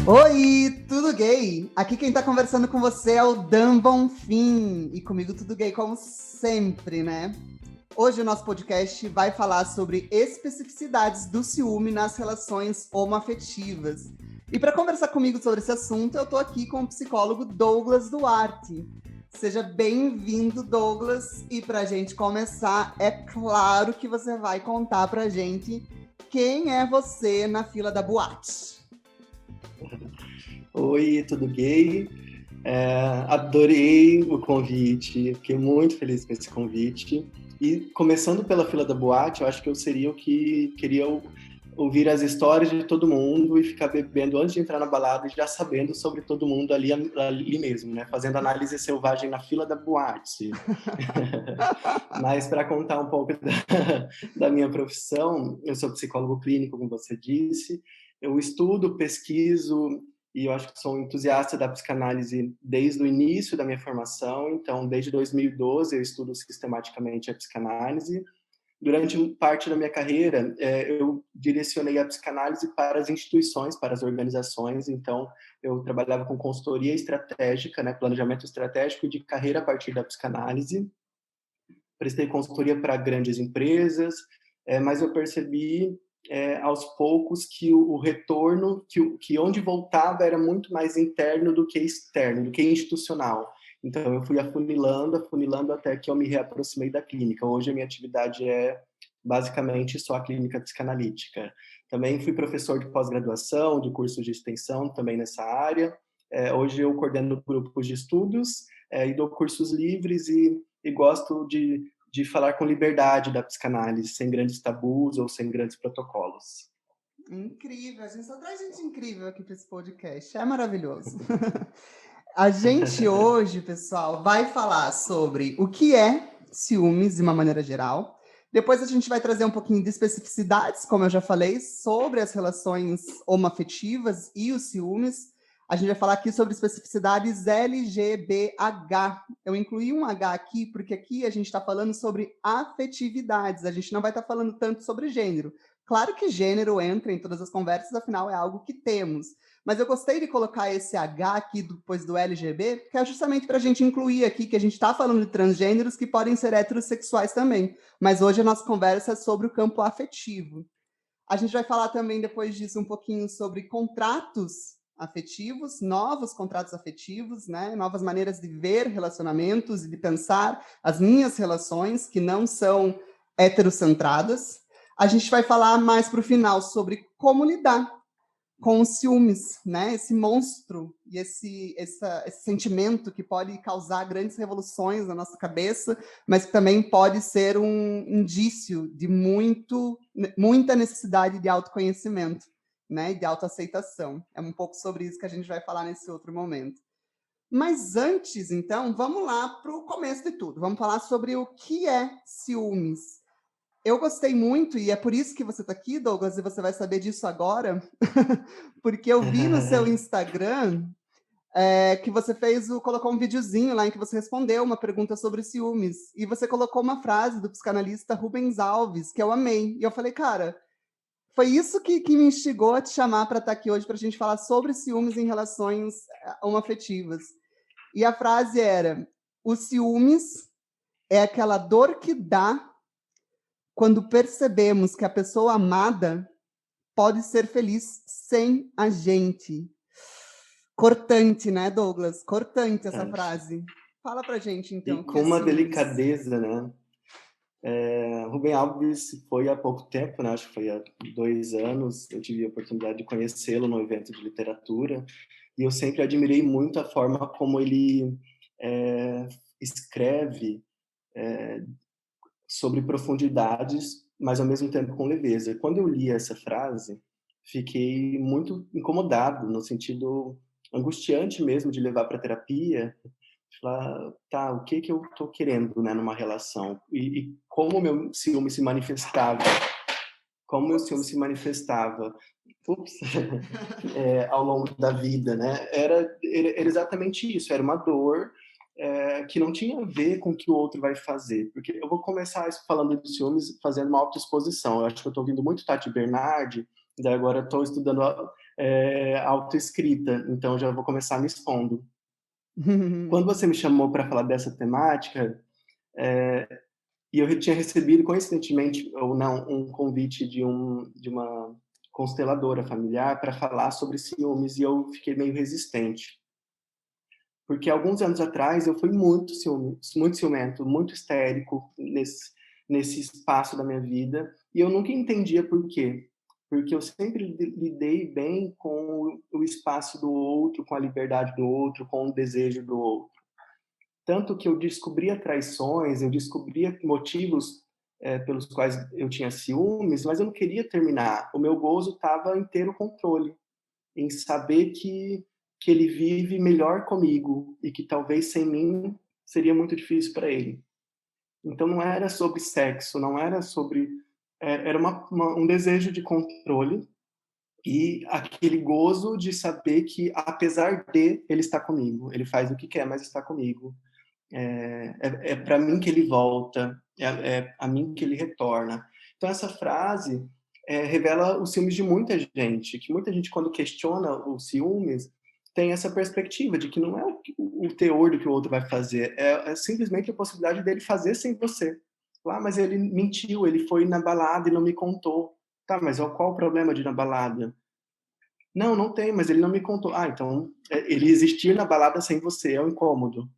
Oi, tudo gay? Aqui quem tá conversando com você é o Dan Bonfim. E comigo tudo gay como sempre, né? Hoje o nosso podcast vai falar sobre especificidades do ciúme nas relações homoafetivas. E para conversar comigo sobre esse assunto, eu tô aqui com o psicólogo Douglas Duarte. Seja bem-vindo, Douglas. E pra gente começar, é claro que você vai contar pra gente quem é você na fila da boate. Oi, tudo gay? Adorei o convite, fiquei muito feliz com esse convite. E começando pela fila da boate, eu acho que eu seria o que queria ouvir as histórias de todo mundo e ficar bebendo antes de entrar na balada e já sabendo sobre todo mundo ali mesmo, né? Fazendo análise selvagem na fila da boate. Mas para contar um pouco da minha profissão, eu sou psicólogo clínico, como você disse. Eu estudo, pesquiso e eu acho que sou um entusiasta da psicanálise desde o início da minha formação. Então, desde 2012, eu estudo sistematicamente a psicanálise. Durante parte da minha carreira, eu direcionei a psicanálise para as instituições, para as organizações. Então, eu trabalhava com consultoria estratégica, né, planejamento estratégico de carreira a partir da psicanálise. Prestei consultoria para grandes empresas, mas eu percebi aos poucos que o retorno, que onde voltava era muito mais interno do que externo, do que institucional. Então, eu fui afunilando até que eu me reaproximei da clínica. Hoje, a minha atividade é basicamente só a clínica psicanalítica. Também fui professor de pós-graduação, de cursos de extensão, também nessa área. Hoje, eu coordeno grupos de estudos e dou cursos livres e gosto de falar com liberdade da psicanálise, sem grandes tabus ou sem grandes protocolos. Incrível, a gente só traz gente incrível aqui para esse podcast, é maravilhoso. A gente hoje, pessoal, vai falar sobre o que é ciúmes de uma maneira geral. Depois a gente vai trazer um pouquinho de especificidades, como eu já falei, sobre as relações homoafetivas e os ciúmes. A gente vai falar aqui sobre especificidades LGBH. Eu incluí um H aqui, porque aqui a gente está falando sobre afetividades. A gente não vai estar falando tanto sobre gênero. Claro que gênero entra em todas as conversas, afinal é algo que temos. Mas eu gostei de colocar esse H aqui depois do LGB, que é justamente para a gente incluir aqui que a gente está falando de transgêneros que podem ser heterossexuais também. Mas hoje a nossa conversa é sobre o campo afetivo. A gente vai falar também, depois disso, um pouquinho sobre contratos afetivos, novos contratos afetivos, né? Novas maneiras de ver relacionamentos e de pensar as minhas relações, que não são heterocentradas. A gente vai falar mais para o final sobre como lidar com os ciúmes, né? Esse monstro e esse sentimento que pode causar grandes revoluções na nossa cabeça, mas que também pode ser um indício de muita necessidade de autoconhecimento, né? E de autoaceitação. É um pouco sobre isso que a gente vai falar nesse outro momento. Mas antes, então, vamos lá para o começo de tudo. Vamos falar sobre o que é ciúmes. Eu gostei muito, e é por isso que você está aqui, Douglas, e você vai saber disso agora, porque eu vi no seu Instagram que você colocou um videozinho lá em que você respondeu uma pergunta sobre ciúmes, e você colocou uma frase do psicanalista Rubens Alves, que eu amei. E eu falei, cara, foi isso que me instigou a te chamar para estar aqui hoje, para a gente falar sobre ciúmes em relações homoafetivas. E a frase era: o ciúmes é aquela dor que dá quando percebemos que a pessoa amada pode ser feliz sem a gente. Cortante, né, Douglas? Cortante essa frase. Fala pra gente, então, E o que com é uma ciúmes. delicadeza, né? Rubem Alves foi há pouco tempo, né? Acho que foi há 2 anos. Eu tive a oportunidade de conhecê-lo no evento de literatura. E eu sempre admirei muito a forma como ele escreve sobre profundidades, mas ao mesmo tempo com leveza. Quando eu li essa frase, fiquei muito incomodado, no sentido angustiante mesmo, de levar para terapia, de falar, tá, o que eu tô querendo, né, numa relação? E como o meu ciúme se manifestava. Como o meu ciúme se manifestava ao longo da vida, né? Era exatamente isso, era uma dor que não tinha a ver com o que o outro vai fazer. Porque eu vou começar falando de ciúmes fazendo uma autoexposição. Eu acho que eu estou ouvindo muito Tati Bernardi, e agora estou estudando autoescrita, então já vou começar me expondo. Quando você me chamou para falar dessa temática, e eu tinha recebido, coincidentemente ou não, um convite de uma consteladora familiar para falar sobre ciúmes, e eu fiquei meio resistente. Porque alguns anos atrás eu fui muito ciumento, muito histérico nesse espaço da minha vida, e eu nunca entendia por quê. Porque eu sempre lidei bem com o espaço do outro, com a liberdade do outro, com o desejo do outro. Tanto que eu descobria traições, eu descobria motivos pelos quais eu tinha ciúmes, mas eu não queria terminar. O meu gozo estava em ter o controle, em saber que ele vive melhor comigo e que talvez sem mim seria muito difícil para ele. Então não era sobre sexo, não era sobre... Era um desejo de controle e aquele gozo de saber que, apesar de, ele está comigo. Ele faz o que quer, mas está comigo. É para mim que ele volta, é a mim que ele retorna. Então essa frase revela os ciúmes de muita gente, que muita gente, quando questiona os ciúmes, tem essa perspectiva de que não é o teor do que o outro vai fazer, é simplesmente a possibilidade dele fazer sem você. Mas ele mentiu, ele foi na balada e não me contou. Tá, mas qual o problema de ir na balada? Não, não tem, mas ele não me contou. Então ele existir na balada sem você é um incômodo.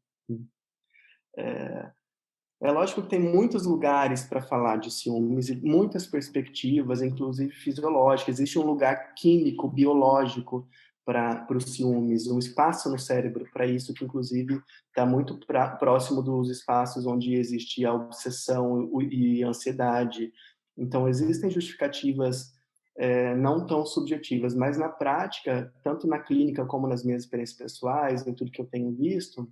É lógico que tem muitos lugares para falar de ciúmes, e muitas perspectivas, inclusive fisiológicas. Existe um lugar químico, biológico para os ciúmes, um espaço no cérebro para isso, que inclusive está muito próximo dos espaços onde existe a obsessão e a ansiedade. Então, existem justificativas não tão subjetivas, mas na prática, tanto na clínica como nas minhas experiências pessoais, em tudo que eu tenho visto,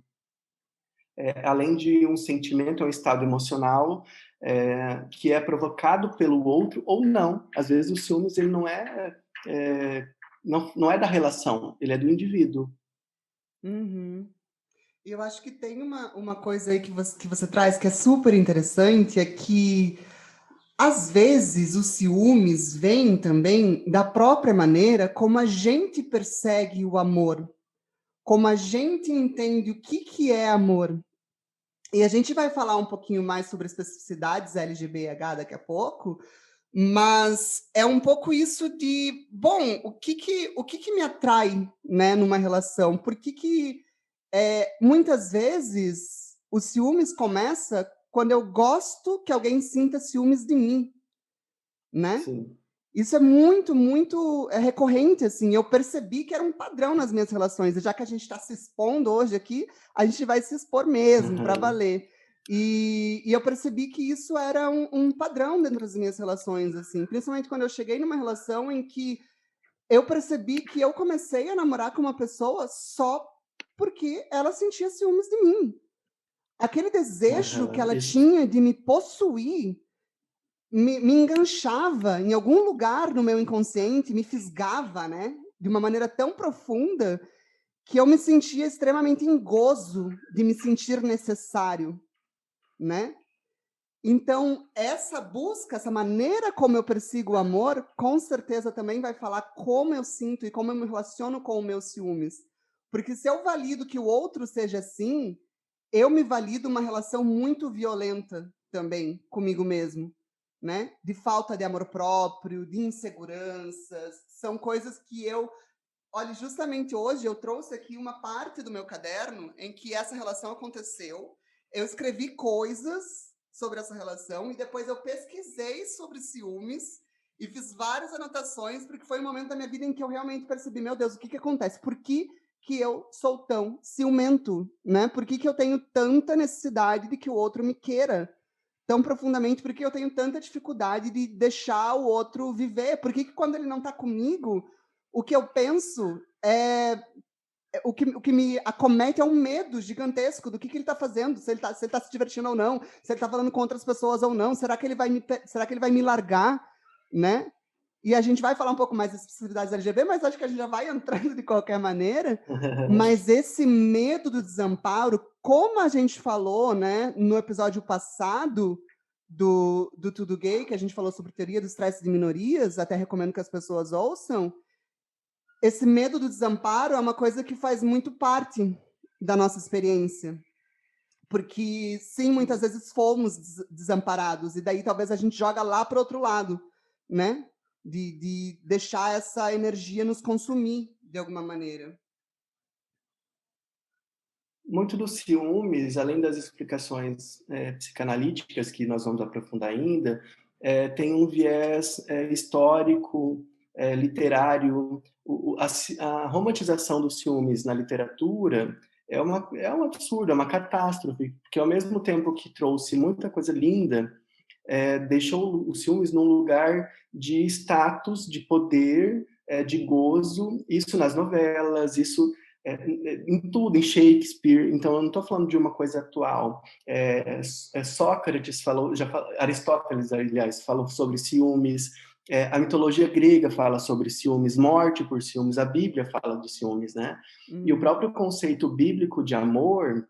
além de um sentimento, é um estado emocional que é provocado pelo outro ou não. Às vezes o ciúmes ele não é da relação, ele é do indivíduo. Uhum. E eu acho que tem uma coisa aí que você traz que é super interessante, é que às vezes os ciúmes vêm também da própria maneira como a gente persegue o amor, como a gente entende o que é amor. E a gente vai falar um pouquinho mais sobre especificidades LGBTH daqui a pouco, mas é um pouco isso de, bom, o que me atrai, né, numa relação? Por que muitas vezes o ciúmes começa quando eu gosto que alguém sinta ciúmes de mim, né? Sim. Isso é muito, muito recorrente, assim. Eu percebi que era um padrão nas minhas relações. E já que a gente está se expondo hoje aqui, a gente vai se expor mesmo, para valer. E eu percebi que isso era um padrão dentro das minhas relações, assim. Principalmente quando eu cheguei numa relação em que eu percebi que eu comecei a namorar com uma pessoa só porque ela sentia ciúmes de mim. Aquele desejo que ela Isso. tinha de me possuir me enganchava em algum lugar no meu inconsciente, me fisgava, né? De uma maneira tão profunda que eu me sentia extremamente em gozo de me sentir necessário, né? Então, essa busca, essa maneira como eu persigo o amor, com certeza também vai falar como eu sinto e como eu me relaciono com os meus ciúmes. Porque se eu valido que o outro seja assim, eu me valido uma relação muito violenta também comigo mesmo, né? De falta de amor próprio, de inseguranças, são coisas que eu... Olha, justamente hoje eu trouxe aqui uma parte do meu caderno em que essa relação aconteceu. Eu escrevi coisas sobre essa relação e depois eu pesquisei sobre ciúmes e fiz várias anotações, porque foi um momento da minha vida em que eu realmente percebi, meu Deus, o que acontece? Por que eu sou tão ciumento, né? Por que eu tenho tanta necessidade de que o outro me queira tão profundamente? Por que eu tenho tanta dificuldade de deixar o outro viver? Por que quando ele não está comigo, o que eu penso o que me acomete é um medo gigantesco do que ele está fazendo, se ele está se divertindo ou não, se ele está falando com outras pessoas ou não, será que ele vai me largar, né? E a gente vai falar um pouco mais das especificidades LGBT, mas acho que a gente já vai entrando de qualquer maneira. Mas esse medo do desamparo como a gente falou, né, no episódio passado do Tudo Gay, que a gente falou sobre teoria do estresse de minorias, até recomendo que as pessoas ouçam, esse medo do desamparo é uma coisa que faz muito parte da nossa experiência. Porque, sim, muitas vezes fomos desamparados, e daí talvez a gente joga lá para o outro lado, né? De deixar essa energia nos consumir, de alguma maneira. Muito dos ciúmes, além das explicações psicanalíticas, que nós vamos aprofundar ainda, tem um viés histórico, literário. A romantização dos ciúmes na literatura é um absurdo, é uma catástrofe, porque ao mesmo tempo que trouxe muita coisa linda, deixou os ciúmes num lugar de status, de poder, de gozo, isso nas novelas, isso em tudo, em Shakespeare. Então eu não estou falando de uma coisa atual. Sócrates falou, Aristóteles, aliás, falou sobre ciúmes, a mitologia grega fala sobre ciúmes, morte por ciúmes, a Bíblia fala de ciúmes, né? E o próprio conceito bíblico de amor,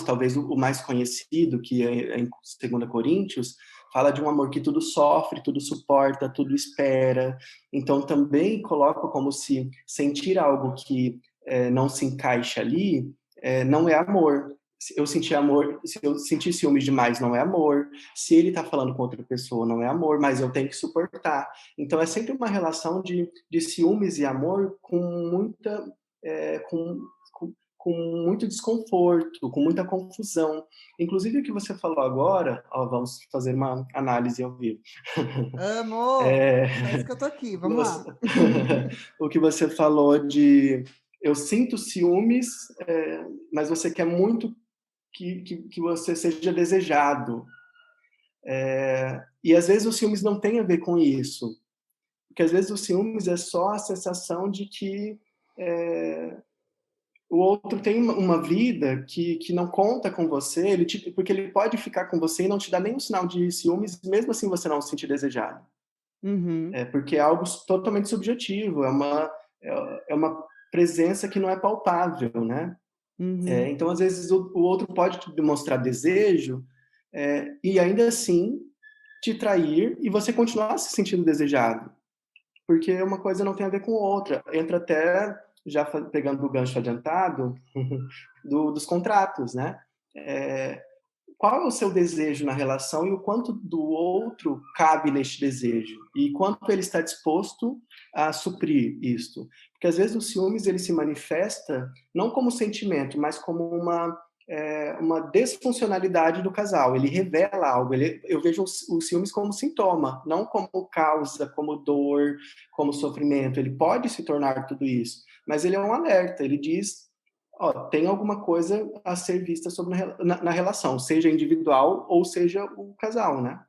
talvez o mais conhecido, que é em 2 Coríntios, fala de um amor que tudo sofre, tudo suporta, tudo espera. Então, também coloca como se sentir algo que não se encaixa ali não é amor. Se eu sentir ciúmes demais, não é amor. Se ele está falando com outra pessoa, não é amor, mas eu tenho que suportar. Então, é sempre uma relação de ciúmes e amor com muita... com muito desconforto, com muita confusão. Inclusive, o que você falou agora, vamos fazer uma análise ao vivo. Amo! É isso que eu tô aqui, vamos lá. O que você falou de eu sinto ciúmes, mas você quer muito que você seja desejado. E às vezes os ciúmes não têm a ver com isso. Porque às vezes os ciúmes é só a sensação de que o outro tem uma vida que não conta com você, porque ele pode ficar com você e não te dar nenhum sinal de ciúmes, mesmo assim você não se sentir desejado. Uhum. Porque é algo totalmente subjetivo, é uma presença que não é palpável, né? Uhum. Então, às vezes, o outro pode te demonstrar desejo e ainda assim te trair e você continuar se sentindo desejado. Porque uma coisa não tem a ver com outra. Entra até, já pegando o gancho adiantado, dos contratos, né? Qual é o seu desejo na relação e o quanto do outro cabe neste desejo? E quanto ele está disposto a suprir isto? Porque às vezes o ciúmes ele se manifesta não como sentimento, mas como uma desfuncionalidade do casal. Ele revela algo. Eu vejo os ciúmes como sintoma, não como causa, como dor, como sofrimento. Ele pode se tornar tudo isso, mas ele é um alerta. Ele diz: tem alguma coisa a ser vista na relação, seja individual ou seja o casal, né?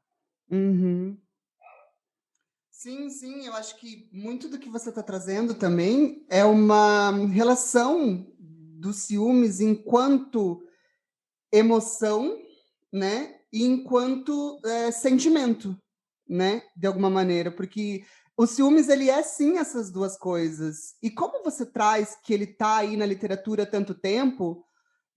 Uhum. Sim, sim, eu acho que muito do que você está trazendo também é uma relação dos ciúmes enquanto emoção, né? E enquanto sentimento, né? De alguma maneira, porque o ciúmes ele é sim essas duas coisas. E como você traz que ele está aí na literatura há tanto tempo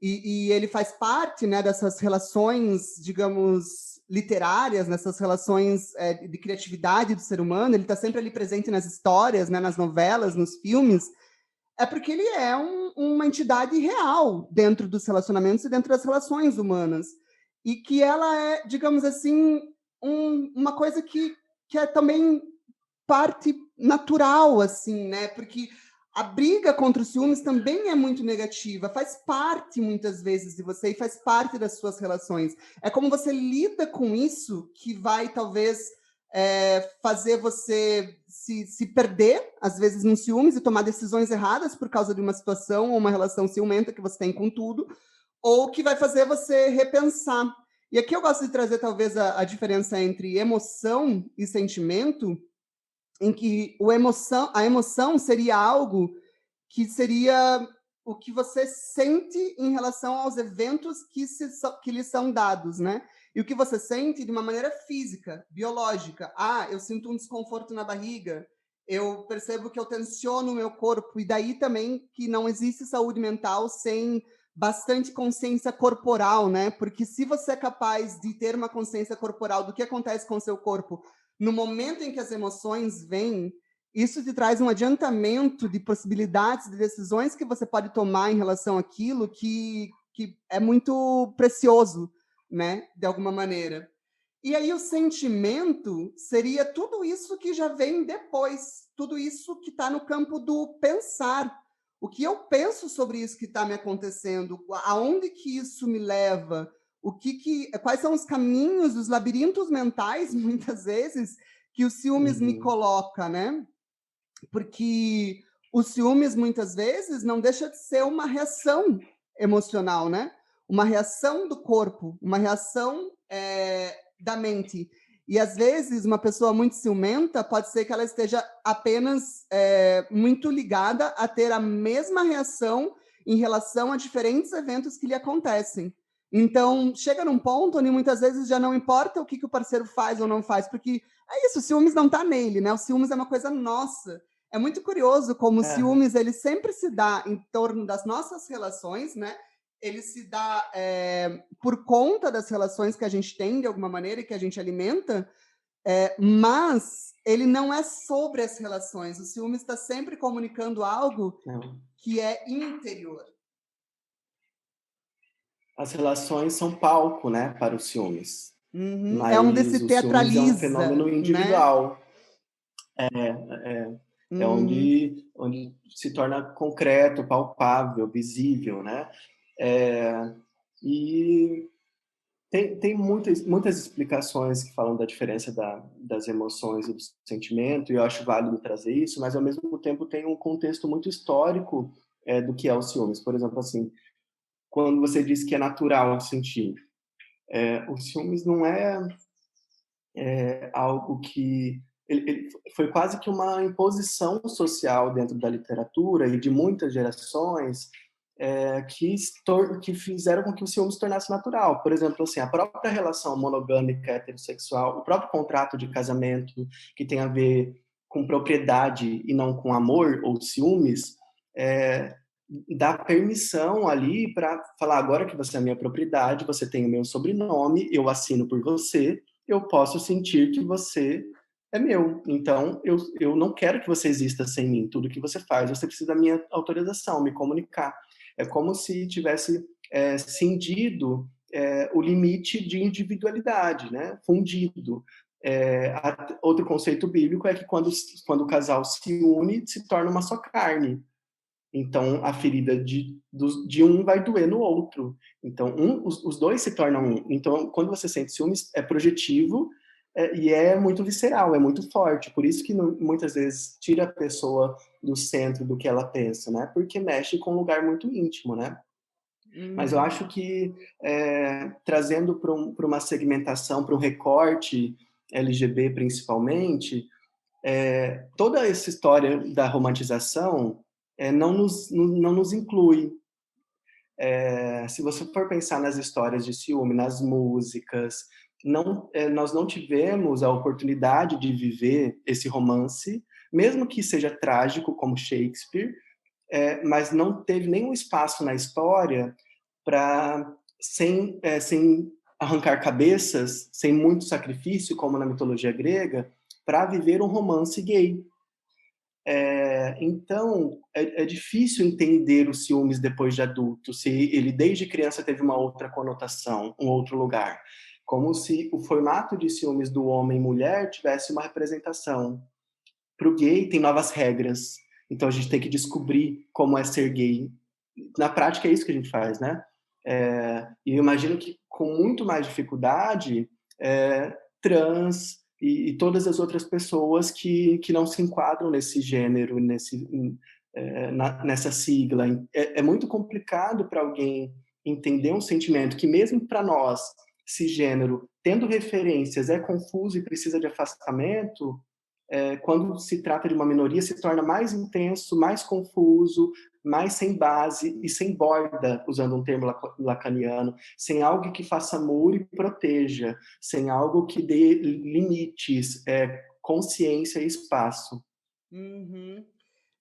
e ele faz parte, né, dessas relações, digamos, literárias, nessas relações de criatividade do ser humano, ele está sempre ali presente nas histórias, né, nas novelas, nos filmes, é porque ele é uma entidade real dentro dos relacionamentos e dentro das relações humanas. E que ela é, digamos assim, uma coisa que é também parte natural, assim, né? Porque a briga contra os ciúmes também é muito negativa, faz parte muitas vezes de você e faz parte das suas relações. É como você lida com isso que vai talvez fazer você se perder, às vezes, nos ciúmes e tomar decisões erradas por causa de uma situação ou uma relação ciumenta que você tem com tudo, ou que vai fazer você repensar. E aqui eu gosto de trazer talvez a diferença entre emoção e sentimento, em que a emoção seria algo que seria o que você sente em relação aos eventos que lhe são dados, né? E o que você sente de uma maneira física, biológica. Eu sinto um desconforto na barriga, eu percebo que eu tensiono o meu corpo, e daí também que não existe saúde mental sem bastante consciência corporal, né? Porque se você é capaz de ter uma consciência corporal do que acontece com o seu corpo no momento em que as emoções vêm, isso te traz um adiantamento de possibilidades, de decisões que você pode tomar em relação àquilo que é muito precioso, né? De alguma maneira. E aí o sentimento seria tudo isso que já vem depois, tudo isso que está no campo do pensar. O que eu penso sobre isso que está me acontecendo, aonde que isso me leva, quais são os caminhos, os labirintos mentais, muitas vezes, que o ciúmes me coloca, né? Porque o ciúmes, muitas vezes, não deixa de ser uma reação emocional, né? Uma reação do corpo, uma reação da mente. E, às vezes, uma pessoa muito ciumenta pode ser que ela esteja apenas muito ligada a ter a mesma reação em relação a diferentes eventos que lhe acontecem. Então, chega num ponto onde muitas vezes já não importa o que o parceiro faz ou não faz, porque é isso, o ciúmes não está nele, né? O ciúmes é uma coisa nossa. É muito curioso como o ciúmes ele sempre se dá em torno das nossas relações, né? Ele se dá por conta das relações que a gente tem, de alguma maneira, e que a gente alimenta, mas ele não é sobre as relações. O ciúmes está sempre comunicando algo que é interior. As relações são palco, né, para os ciúmes. Mas é onde se o teatraliza, ciúmes é um fenômeno individual. Né? É onde se torna concreto, palpável, visível, né? E tem muitas explicações que falam da diferença das emoções e do sentimento, e eu acho válido trazer isso, mas ao mesmo tempo tem um contexto muito histórico do que é o ciúmes. Por exemplo, assim, quando você diz que é natural sentir, o ciúmes não é algo que ele foi quase que uma imposição social dentro da literatura e de muitas gerações que fizeram com que o ciúme se tornasse natural. Por exemplo, assim, a própria relação monogâmica heterossexual, o próprio contrato de casamento que tem a ver com propriedade e não com amor ou ciúmes, dá permissão ali para falar, agora que você é minha propriedade, você tem o meu sobrenome, eu assino por você, eu posso sentir que você é meu. Então, eu não quero que você exista sem mim. Tudo que você faz, você precisa da minha autorização, me comunicar. É como se tivesse cindido o limite de individualidade, né? Fundido. Outro conceito bíblico é que quando o casal se une, se torna uma só carne. Então, a ferida de um vai doer no outro. Então, os dois se tornam um. Então, quando você sente ciúmes, é projetivo e é muito visceral, é muito forte. Por isso que muitas vezes tira a pessoa do centro do que ela pensa, né? Porque mexe com um lugar muito íntimo, né? Mas eu acho que, trazendo para uma segmentação, para um recorte LGB principalmente, toda essa história da romantização não nos inclui. Se você for pensar nas histórias de ciúme, nas músicas, nós não tivemos a oportunidade de viver esse romance, mesmo que seja trágico, como Shakespeare, mas não teve nenhum espaço na história para, sem arrancar cabeças, sem muito sacrifício, como na mitologia grega, para viver um romance gay. Então, é difícil entender os ciúmes depois de adulto, se ele desde criança teve uma outra conotação, um outro lugar. Como se o formato de ciúmes do homem e mulher tivesse uma representação. Para o gay, tem novas regras. Então, a gente tem que descobrir como é ser gay. Na prática, é isso que a gente faz, né? E eu imagino que, com muito mais dificuldade, trans e todas as outras pessoas que não se enquadram nesse gênero, nessa sigla. É muito complicado para alguém entender um sentimento que, mesmo para nós, cisgênero, tendo referências, é confuso e precisa de afastamento. Quando se trata de uma minoria, se torna mais intenso, mais confuso, mais sem base e sem borda, usando um termo lacaniano, sem algo que faça muro e proteja, sem algo que dê limites, consciência e espaço. Uhum.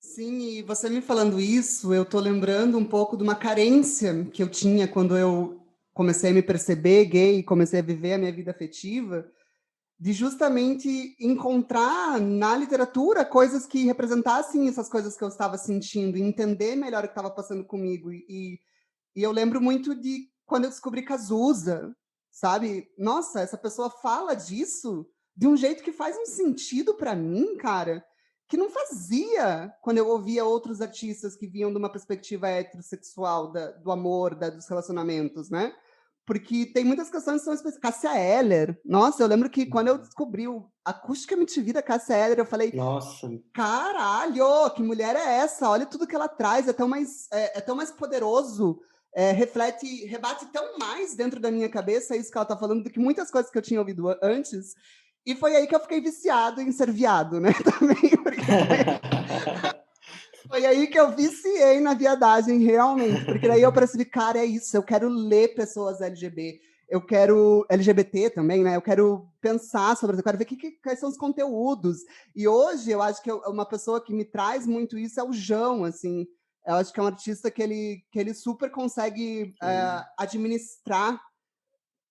Sim, e você me falando isso, eu tô lembrando um pouco de uma carência que eu tinha quando eu comecei a me perceber gay, comecei a viver a minha vida afetiva, de justamente encontrar na literatura coisas que representassem essas coisas que eu estava sentindo, e entender melhor o que estava passando comigo. E eu lembro muito de quando eu descobri Cazuza, sabe? Nossa, essa pessoa fala disso de um jeito que faz um sentido para mim, cara, que não fazia quando eu ouvia outros artistas que vinham de uma perspectiva heterossexual do amor, dos relacionamentos, né? Porque tem muitas questões que são específicas. Cássia Eller. Nossa, eu lembro que quando eu descobri o Acústica MTV da Cássia Eller, eu falei, Nossa, caralho, que mulher é essa? Olha tudo que ela traz, é tão mais poderoso, reflete, rebate tão mais dentro da minha cabeça isso que ela está falando do que muitas coisas que eu tinha ouvido antes. E foi aí que eu fiquei viciado em ser viado, né? Também, porque foi aí que eu viciei na viadagem, realmente. Porque daí eu percebi, cara, é isso, eu quero ler pessoas LGBT, eu quero LGBT também, né? Eu quero pensar sobre isso, eu quero ver quais são os conteúdos. E hoje eu acho que uma pessoa que me traz muito isso é o João, assim. Eu acho que é um artista que ele super consegue administrar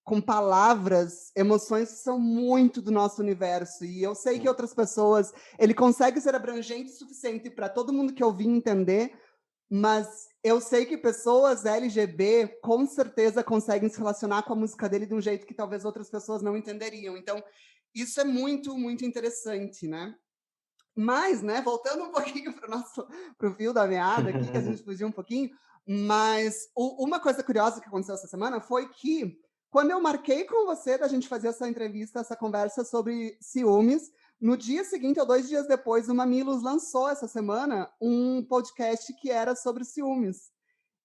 com palavras, emoções que são muito do nosso universo. E eu sei que outras pessoas, ele consegue ser abrangente o suficiente para todo mundo que ouvir entender, mas eu sei que pessoas LGB com certeza conseguem se relacionar com a música dele de um jeito que talvez outras pessoas não entenderiam. Então, isso é muito, muito interessante, né? Mas, né, voltando um pouquinho para o fio da meada aqui, que a gente fugiu um pouquinho, mas uma coisa curiosa que aconteceu essa semana foi que, quando eu marquei com você da gente fazer essa entrevista, essa conversa sobre ciúmes, no dia seguinte, ou 2 dias depois, o Mamilos lançou essa semana um podcast que era sobre ciúmes.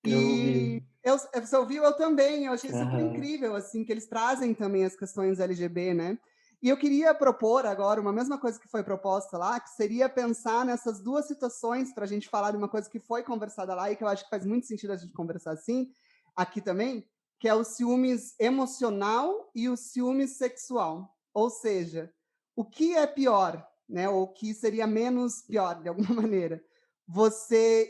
eu ouvi. E você ouviu? Eu também. Eu achei super Aham. incrível, assim, que eles trazem também as questões LGB, né? E eu queria propor agora uma mesma coisa que foi proposta lá, que seria pensar nessas duas situações para a gente falar de uma coisa que foi conversada lá e que eu acho que faz muito sentido a gente conversar assim, aqui também, que é o ciúmes emocional e o ciúmes sexual. Ou seja, o que é pior, né? Ou o que seria menos pior, de alguma maneira? Você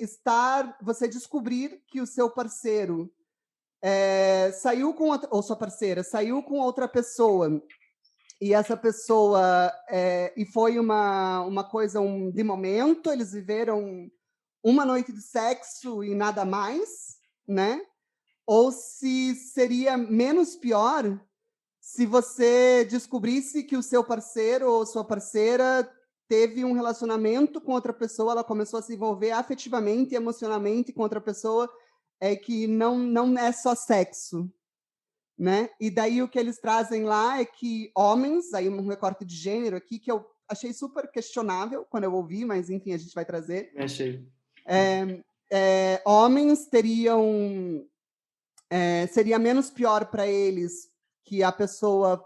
descobrir que o seu parceiro saiu com outra, ou sua parceira saiu com outra pessoa e essa pessoa e foi uma coisa de momento, eles viveram uma noite de sexo e nada mais, né? Ou se seria menos pior se você descobrisse que o seu parceiro ou sua parceira teve um relacionamento com outra pessoa, ela começou a se envolver afetivamente e emocionalmente com outra pessoa, que não é só sexo, né? E daí o que eles trazem lá é que homens, aí um recorte de gênero aqui que eu achei super questionável quando eu ouvi, mas enfim, a gente vai trazer. Achei. Homens seria menos pior para eles que a pessoa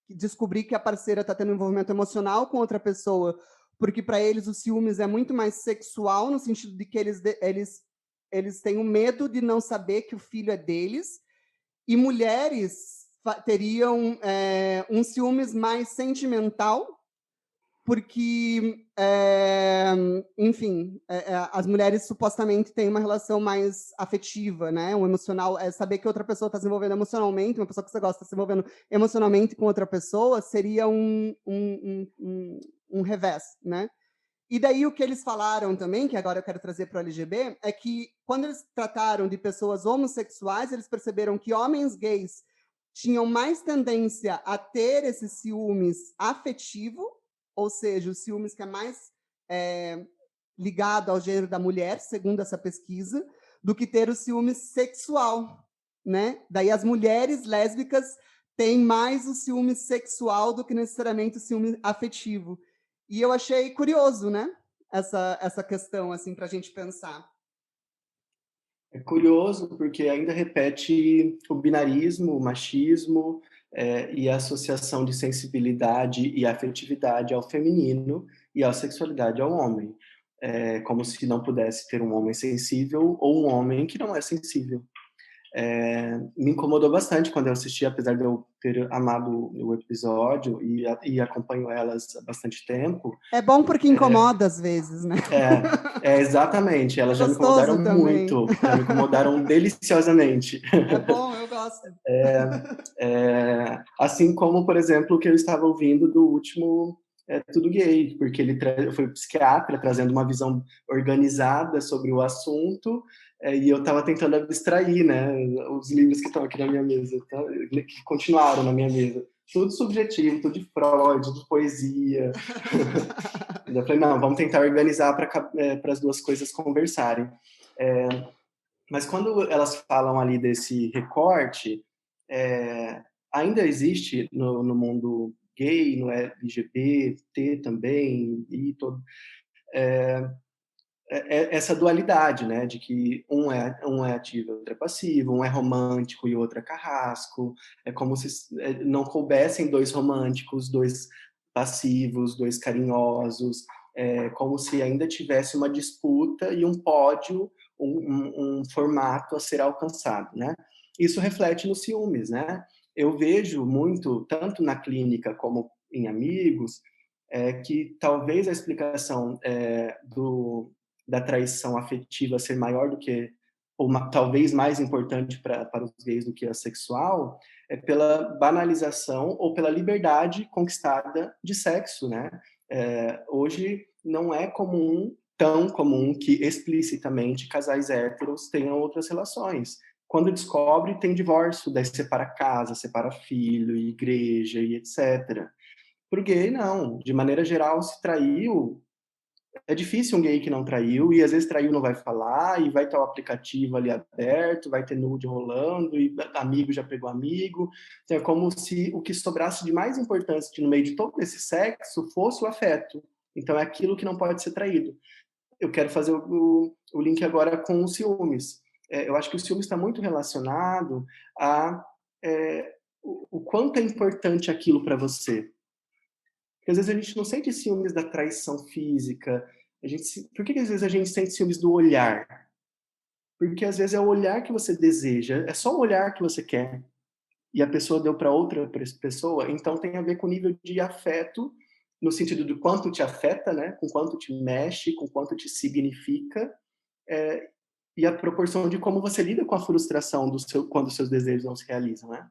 descobrir que a parceira está tendo um envolvimento emocional com outra pessoa, porque para eles o ciúmes é muito mais sexual, no sentido de que eles têm o medo de não saber que o filho é deles, e mulheres teriam um ciúmes mais sentimental, porque, enfim, as mulheres supostamente têm uma relação mais afetiva, né? O emocional, saber que outra pessoa está se envolvendo emocionalmente, uma pessoa que você gosta está se envolvendo emocionalmente com outra pessoa, seria um revés, né? E daí o que eles falaram também, que agora eu quero trazer para o LGB, é que quando eles trataram de pessoas homossexuais, eles perceberam que homens gays tinham mais tendência a ter esse ciúmes afetivo, ou seja, o ciúmes que é mais é, ligado ao gênero da mulher, segundo essa pesquisa, do que ter o ciúmes sexual, né? Daí as mulheres lésbicas têm mais o ciúmes sexual do que necessariamente o ciúme afetivo. E eu achei curioso, né? Essa questão, assim, para a gente pensar. É curioso porque ainda repete o binarismo, o machismo e a associação de sensibilidade e afetividade ao feminino e a sexualidade ao homem. Como se não pudesse ter um homem sensível ou um homem que não é sensível. Me incomodou bastante quando eu assisti, apesar de eu ter amado o episódio e acompanho elas há bastante tempo. É bom porque incomoda às vezes, né? Exatamente. Elas já me Gostoso incomodaram também. muito, já me incomodaram deliciosamente. É bom, eu gosto. Assim como, por exemplo, o que eu estava ouvindo do último Tudo Gay, porque ele foi psiquiatra trazendo uma visão organizada sobre o assunto, e eu estava tentando abstrair, né, os livros que estão aqui na minha mesa, tá? Que continuaram na minha mesa. Tudo subjetivo, tudo de Freud, tudo de poesia. Eu falei, não, vamos tentar organizar para as duas coisas conversarem. Mas quando elas falam ali desse recorte, ainda existe no mundo gay, no LGBT também, e todo, essa dualidade, né, de que um é ativo e outro é passivo, um é romântico e outro é carrasco, é como se não coubessem dois românticos, dois passivos, dois carinhosos, como se ainda tivesse uma disputa e um pódio, um formato a ser alcançado, né? Isso reflete nos ciúmes, né? Eu vejo muito, tanto na clínica como em amigos, que talvez a explicação da traição afetiva ser maior do que, ou talvez mais importante para os gays do que a sexual, é pela banalização ou pela liberdade conquistada de sexo, né? Hoje não é tão comum que explicitamente casais héteros tenham outras relações. Quando descobre, tem divórcio, daí separa casa, separa filho, igreja e etc. Pro gay, não. De maneira geral, se traiu, é difícil um gay que não traiu, e às vezes traiu não vai falar, e vai estar o aplicativo ali aberto, vai ter nude rolando, e amigo já pegou amigo. Então, é como se o que sobrasse de mais importante no meio de todo esse sexo fosse o afeto. Então, é aquilo que não pode ser traído. Eu quero fazer o link agora com os ciúmes. Eu acho que o ciúmes está muito relacionado a o quanto é importante aquilo para você. Porque às vezes a gente não sente ciúmes da traição física. Por que às vezes a gente sente ciúmes do olhar? Porque às vezes é o olhar que você deseja, é só o olhar que você quer. E a pessoa deu para outra pessoa, então tem a ver com o nível de afeto, no sentido do quanto te afeta, né? Com quanto te mexe, com quanto te significa, e a proporção de como você lida com a frustração quando os seus desejos não se realizam, né?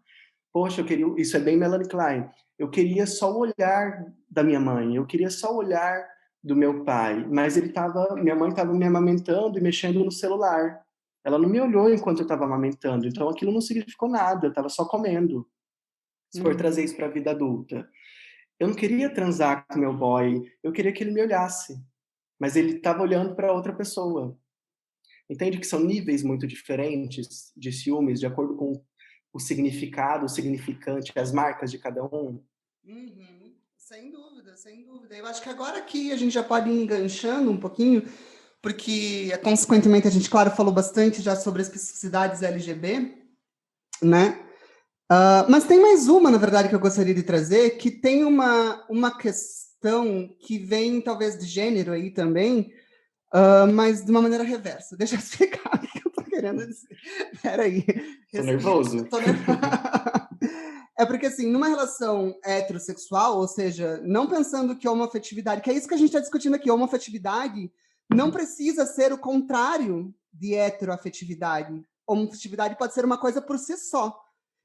Poxa, isso é bem Melanie Klein. Eu queria só o olhar da minha mãe, eu queria só o olhar do meu pai, mas minha mãe estava me amamentando e mexendo no celular. Ela não me olhou enquanto eu estava amamentando, então aquilo não significou nada, eu estava só comendo. Se for trazer isso para a vida adulta. Eu não queria transar com meu boy, eu queria que ele me olhasse, mas ele estava olhando para outra pessoa. Entende que são níveis muito diferentes de ciúmes, de acordo com o significado, o significante, as marcas de cada um? Uhum. Sem dúvida, sem dúvida. Eu acho que agora aqui a gente já pode ir enganchando um pouquinho, porque, consequentemente, a gente, claro, falou bastante já sobre as especificidades LGB, né? Mas tem mais uma, na verdade, que eu gostaria de trazer, que tem uma questão que vem, talvez, de gênero aí também, mas de uma maneira reversa. Deixa eu explicar o que eu tô querendo dizer. Peraí. Tô nervoso. Tô nervoso. É porque, assim, numa relação heterossexual, ou seja, não pensando que homoafetividade, que é isso que a gente está discutindo aqui, homoafetividade não precisa ser o contrário de heteroafetividade. Homoafetividade pode ser uma coisa por si só.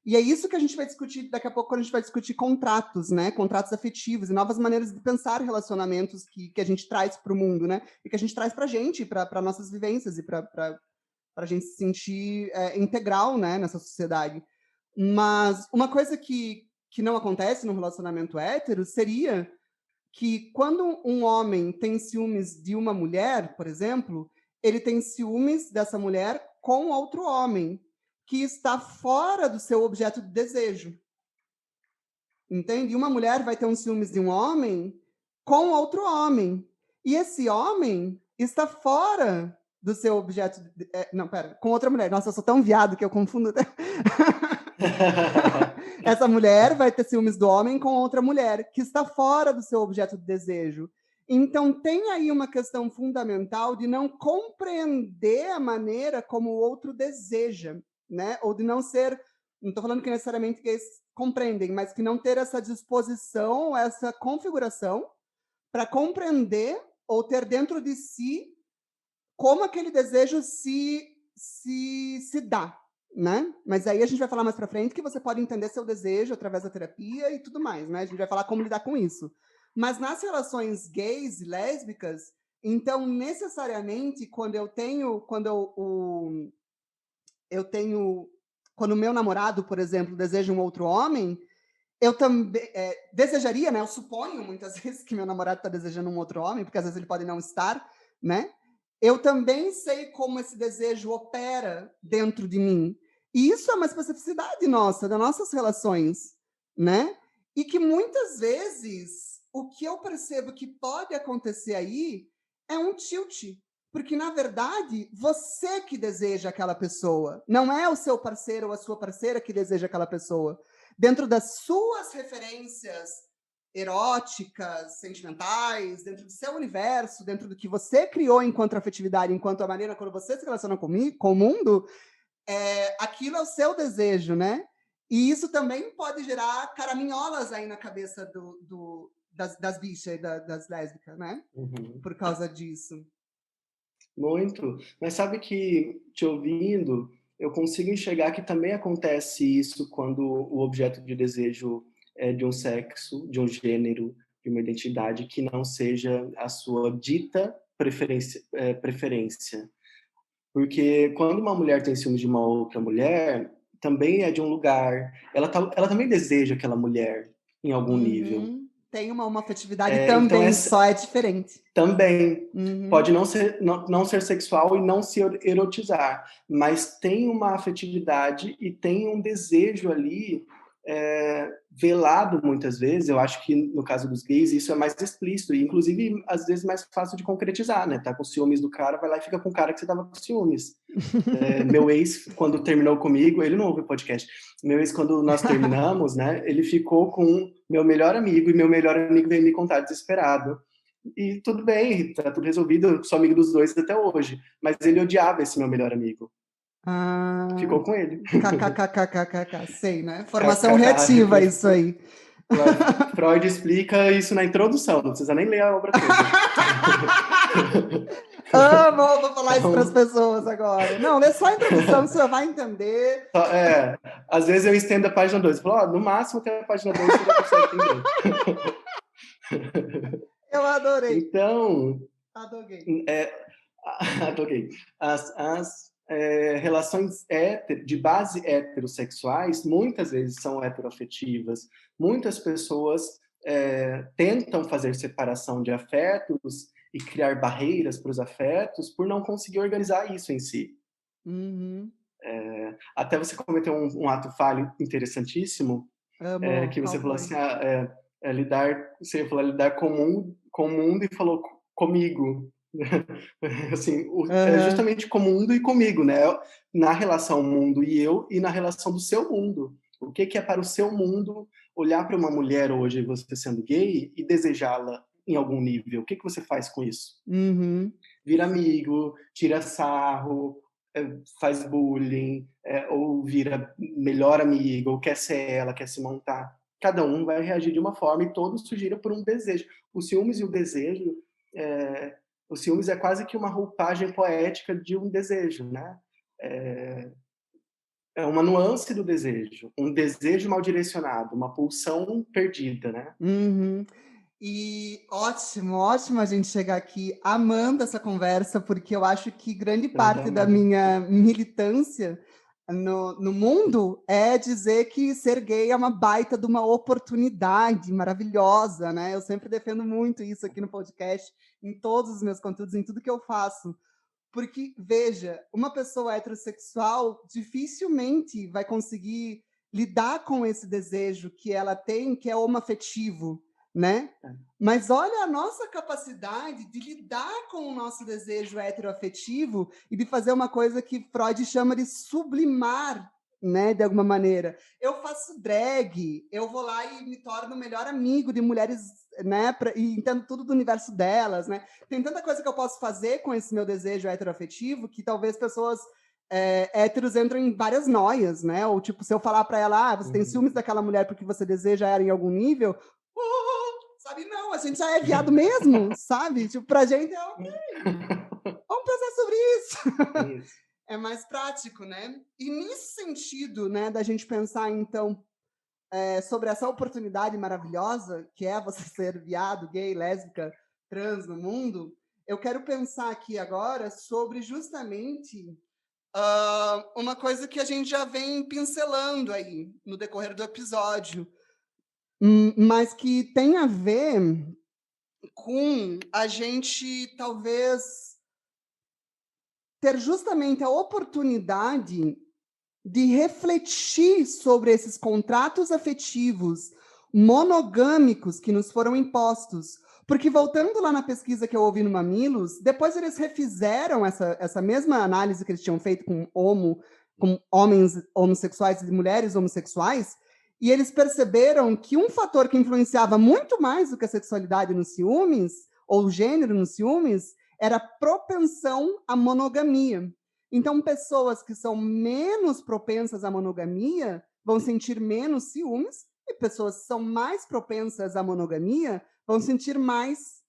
E é isso que a gente vai discutir daqui a pouco, quando a gente vai discutir contratos, né? Contratos afetivos e novas maneiras de pensar relacionamentos que a gente traz para o mundo, né? E que a gente traz para a gente, para nossas vivências e para a gente se sentir integral, né, nessa sociedade. Mas uma coisa que não acontece no relacionamento hétero seria que quando um homem tem ciúmes de uma mulher, por exemplo, ele tem ciúmes dessa mulher com outro homem que está fora do seu objeto de desejo. Entende? E uma mulher vai ter um ciúmes de um homem com outro homem. E esse homem está fora do seu objeto... não, pera, com outra mulher. Nossa, eu sou tão viado que eu confundo até... Essa mulher vai ter ciúmes do homem com outra mulher, que está fora do seu objeto de desejo. Então, tem aí uma questão fundamental de não compreender a maneira como o outro deseja, né? Ou de não ser não estou falando que necessariamente gays compreendem, mas que não ter essa disposição, essa configuração para compreender ou ter dentro de si como aquele desejo se dá, né? Mas aí a gente vai falar mais para frente que você pode entender seu desejo através da terapia e tudo mais, né? A gente vai falar como lidar com isso. Mas nas relações gays e lésbicas, então necessariamente quando o meu namorado, por exemplo, deseja um outro homem, eu também desejaria, né? Eu suponho muitas vezes que meu namorado está desejando um outro homem, porque às vezes ele pode não estar, né? Eu também sei como esse desejo opera dentro de mim. E isso é uma especificidade nossa, das nossas relações, né? E que muitas vezes o que eu percebo que pode acontecer aí é um tilt. Porque, na verdade, você que deseja aquela pessoa. Não é o seu parceiro ou a sua parceira que deseja aquela pessoa. Dentro das suas referências eróticas, sentimentais, dentro do seu universo, dentro do que você criou enquanto afetividade, enquanto a maneira como você se relaciona com o mundo, aquilo é o seu desejo, né? E isso também pode gerar caraminholas aí na cabeça das bichas, das lésbicas, né? Uhum. Por causa disso. Muito. Mas sabe que, te ouvindo, eu consigo enxergar que também acontece isso quando o objeto de desejo é de um sexo, de um gênero, de uma identidade que não seja a sua dita preferência. Porque quando uma mulher tem ciúmes de uma outra mulher, também é de um lugar. Ela também deseja aquela mulher em algum nível. Tem uma afetividade Então, também, só é diferente. também Uhum. pode não ser sexual e não se erotizar, mas tem uma afetividade e tem um desejo ali velado muitas vezes. Eu acho que no caso dos gays isso é mais explícito e inclusive às vezes mais fácil de concretizar, né? Tá com ciúmes do cara, vai lá e fica com o cara que você tava com ciúmes. Meu ex, quando terminou comigo, ele não ouve o podcast. Meu ex, quando nós terminamos, né? Ele ficou com meu melhor amigo e meu melhor amigo veio me contar desesperado. E tudo bem, tá tudo resolvido, eu sou amigo dos dois até hoje. Mas ele odiava esse meu melhor amigo. Ficou com ele. KKKKKK, sei, né? Formação KKK, reativa, isso aí. Freud explica isso na introdução, não precisa nem ler a obra toda. Vou falar isso para as pessoas agora. Não, lê só a introdução, você vai entender. Às vezes eu estendo a página 2. Falo, no máximo até a página 2 você já consegue entender. Eu adorei. Então, adorei. Adorei. As relações de base heterossexuais muitas vezes são heteroafetivas. Muitas pessoas tentam fazer separação de afetos e criar barreiras para os afetos por não conseguir organizar isso em si. Uhum. Até você cometeu um ato falho interessantíssimo, que você falou assim, você falou lidar com o mundo e falou comigo. Assim, justamente com o mundo e comigo, né? Na relação mundo e eu e na relação do seu mundo. O que é para o seu mundo olhar para uma mulher hoje, você sendo gay, e desejá-la em algum nível? O que você faz com isso? Uhum. Vira amigo, tira sarro, faz bullying, ou vira melhor amigo, ou quer ser ela, quer se montar. Cada um vai reagir de uma forma e todos surgiram por um desejo. O ciúmes e o desejo, o ciúmes é quase que uma roupagem poética de um desejo, né? É uma nuance do desejo, um desejo mal direcionado, uma pulsão perdida, né? Uhum. E ótimo a gente chegar aqui amando essa conversa, porque eu acho que grande parte da minha militância no mundo é dizer que ser gay é uma baita de uma oportunidade maravilhosa, né? Eu sempre defendo muito isso aqui no podcast, em todos os meus conteúdos, em tudo que eu faço. Porque, veja, uma pessoa heterossexual dificilmente vai conseguir lidar com esse desejo que ela tem, que é homoafetivo, né? Mas olha a nossa capacidade de lidar com o nosso desejo heteroafetivo e de fazer uma coisa que Freud chama de sublimar, né, de alguma maneira. Eu faço drag, eu vou lá e me torno o melhor amigo de mulheres, né, e entendo tudo do universo delas, né? Tem tanta coisa que eu posso fazer com esse meu desejo heteroafetivo que talvez pessoas héteros entram em várias noias, né? Ou tipo, se eu falar pra ela, você tem ciúmes daquela mulher porque você deseja ela em algum nível, sabe? Não, a gente já é viado mesmo, sabe? Tipo, pra gente é ok. Vamos pensar sobre isso. Isso. É mais prático, né? E nesse sentido, né, da gente pensar, então, sobre essa oportunidade maravilhosa que é você ser viado, gay, lésbica, trans no mundo, eu quero pensar aqui agora sobre justamente uma coisa que a gente já vem pincelando aí no decorrer do episódio, mas que tem a ver com a gente talvez ter justamente a oportunidade de refletir sobre esses contratos afetivos monogâmicos que nos foram impostos. Porque, voltando lá na pesquisa que eu ouvi no Mamilos, depois eles refizeram essa mesma análise que eles tinham feito com homens homossexuais e mulheres homossexuais, e eles perceberam que um fator que influenciava muito mais do que a sexualidade nos ciúmes, ou o gênero nos ciúmes, era a propensão à monogamia. Então, pessoas que são menos propensas à monogamia vão sentir menos ciúmes, e pessoas que são mais propensas à monogamia vão sentir mais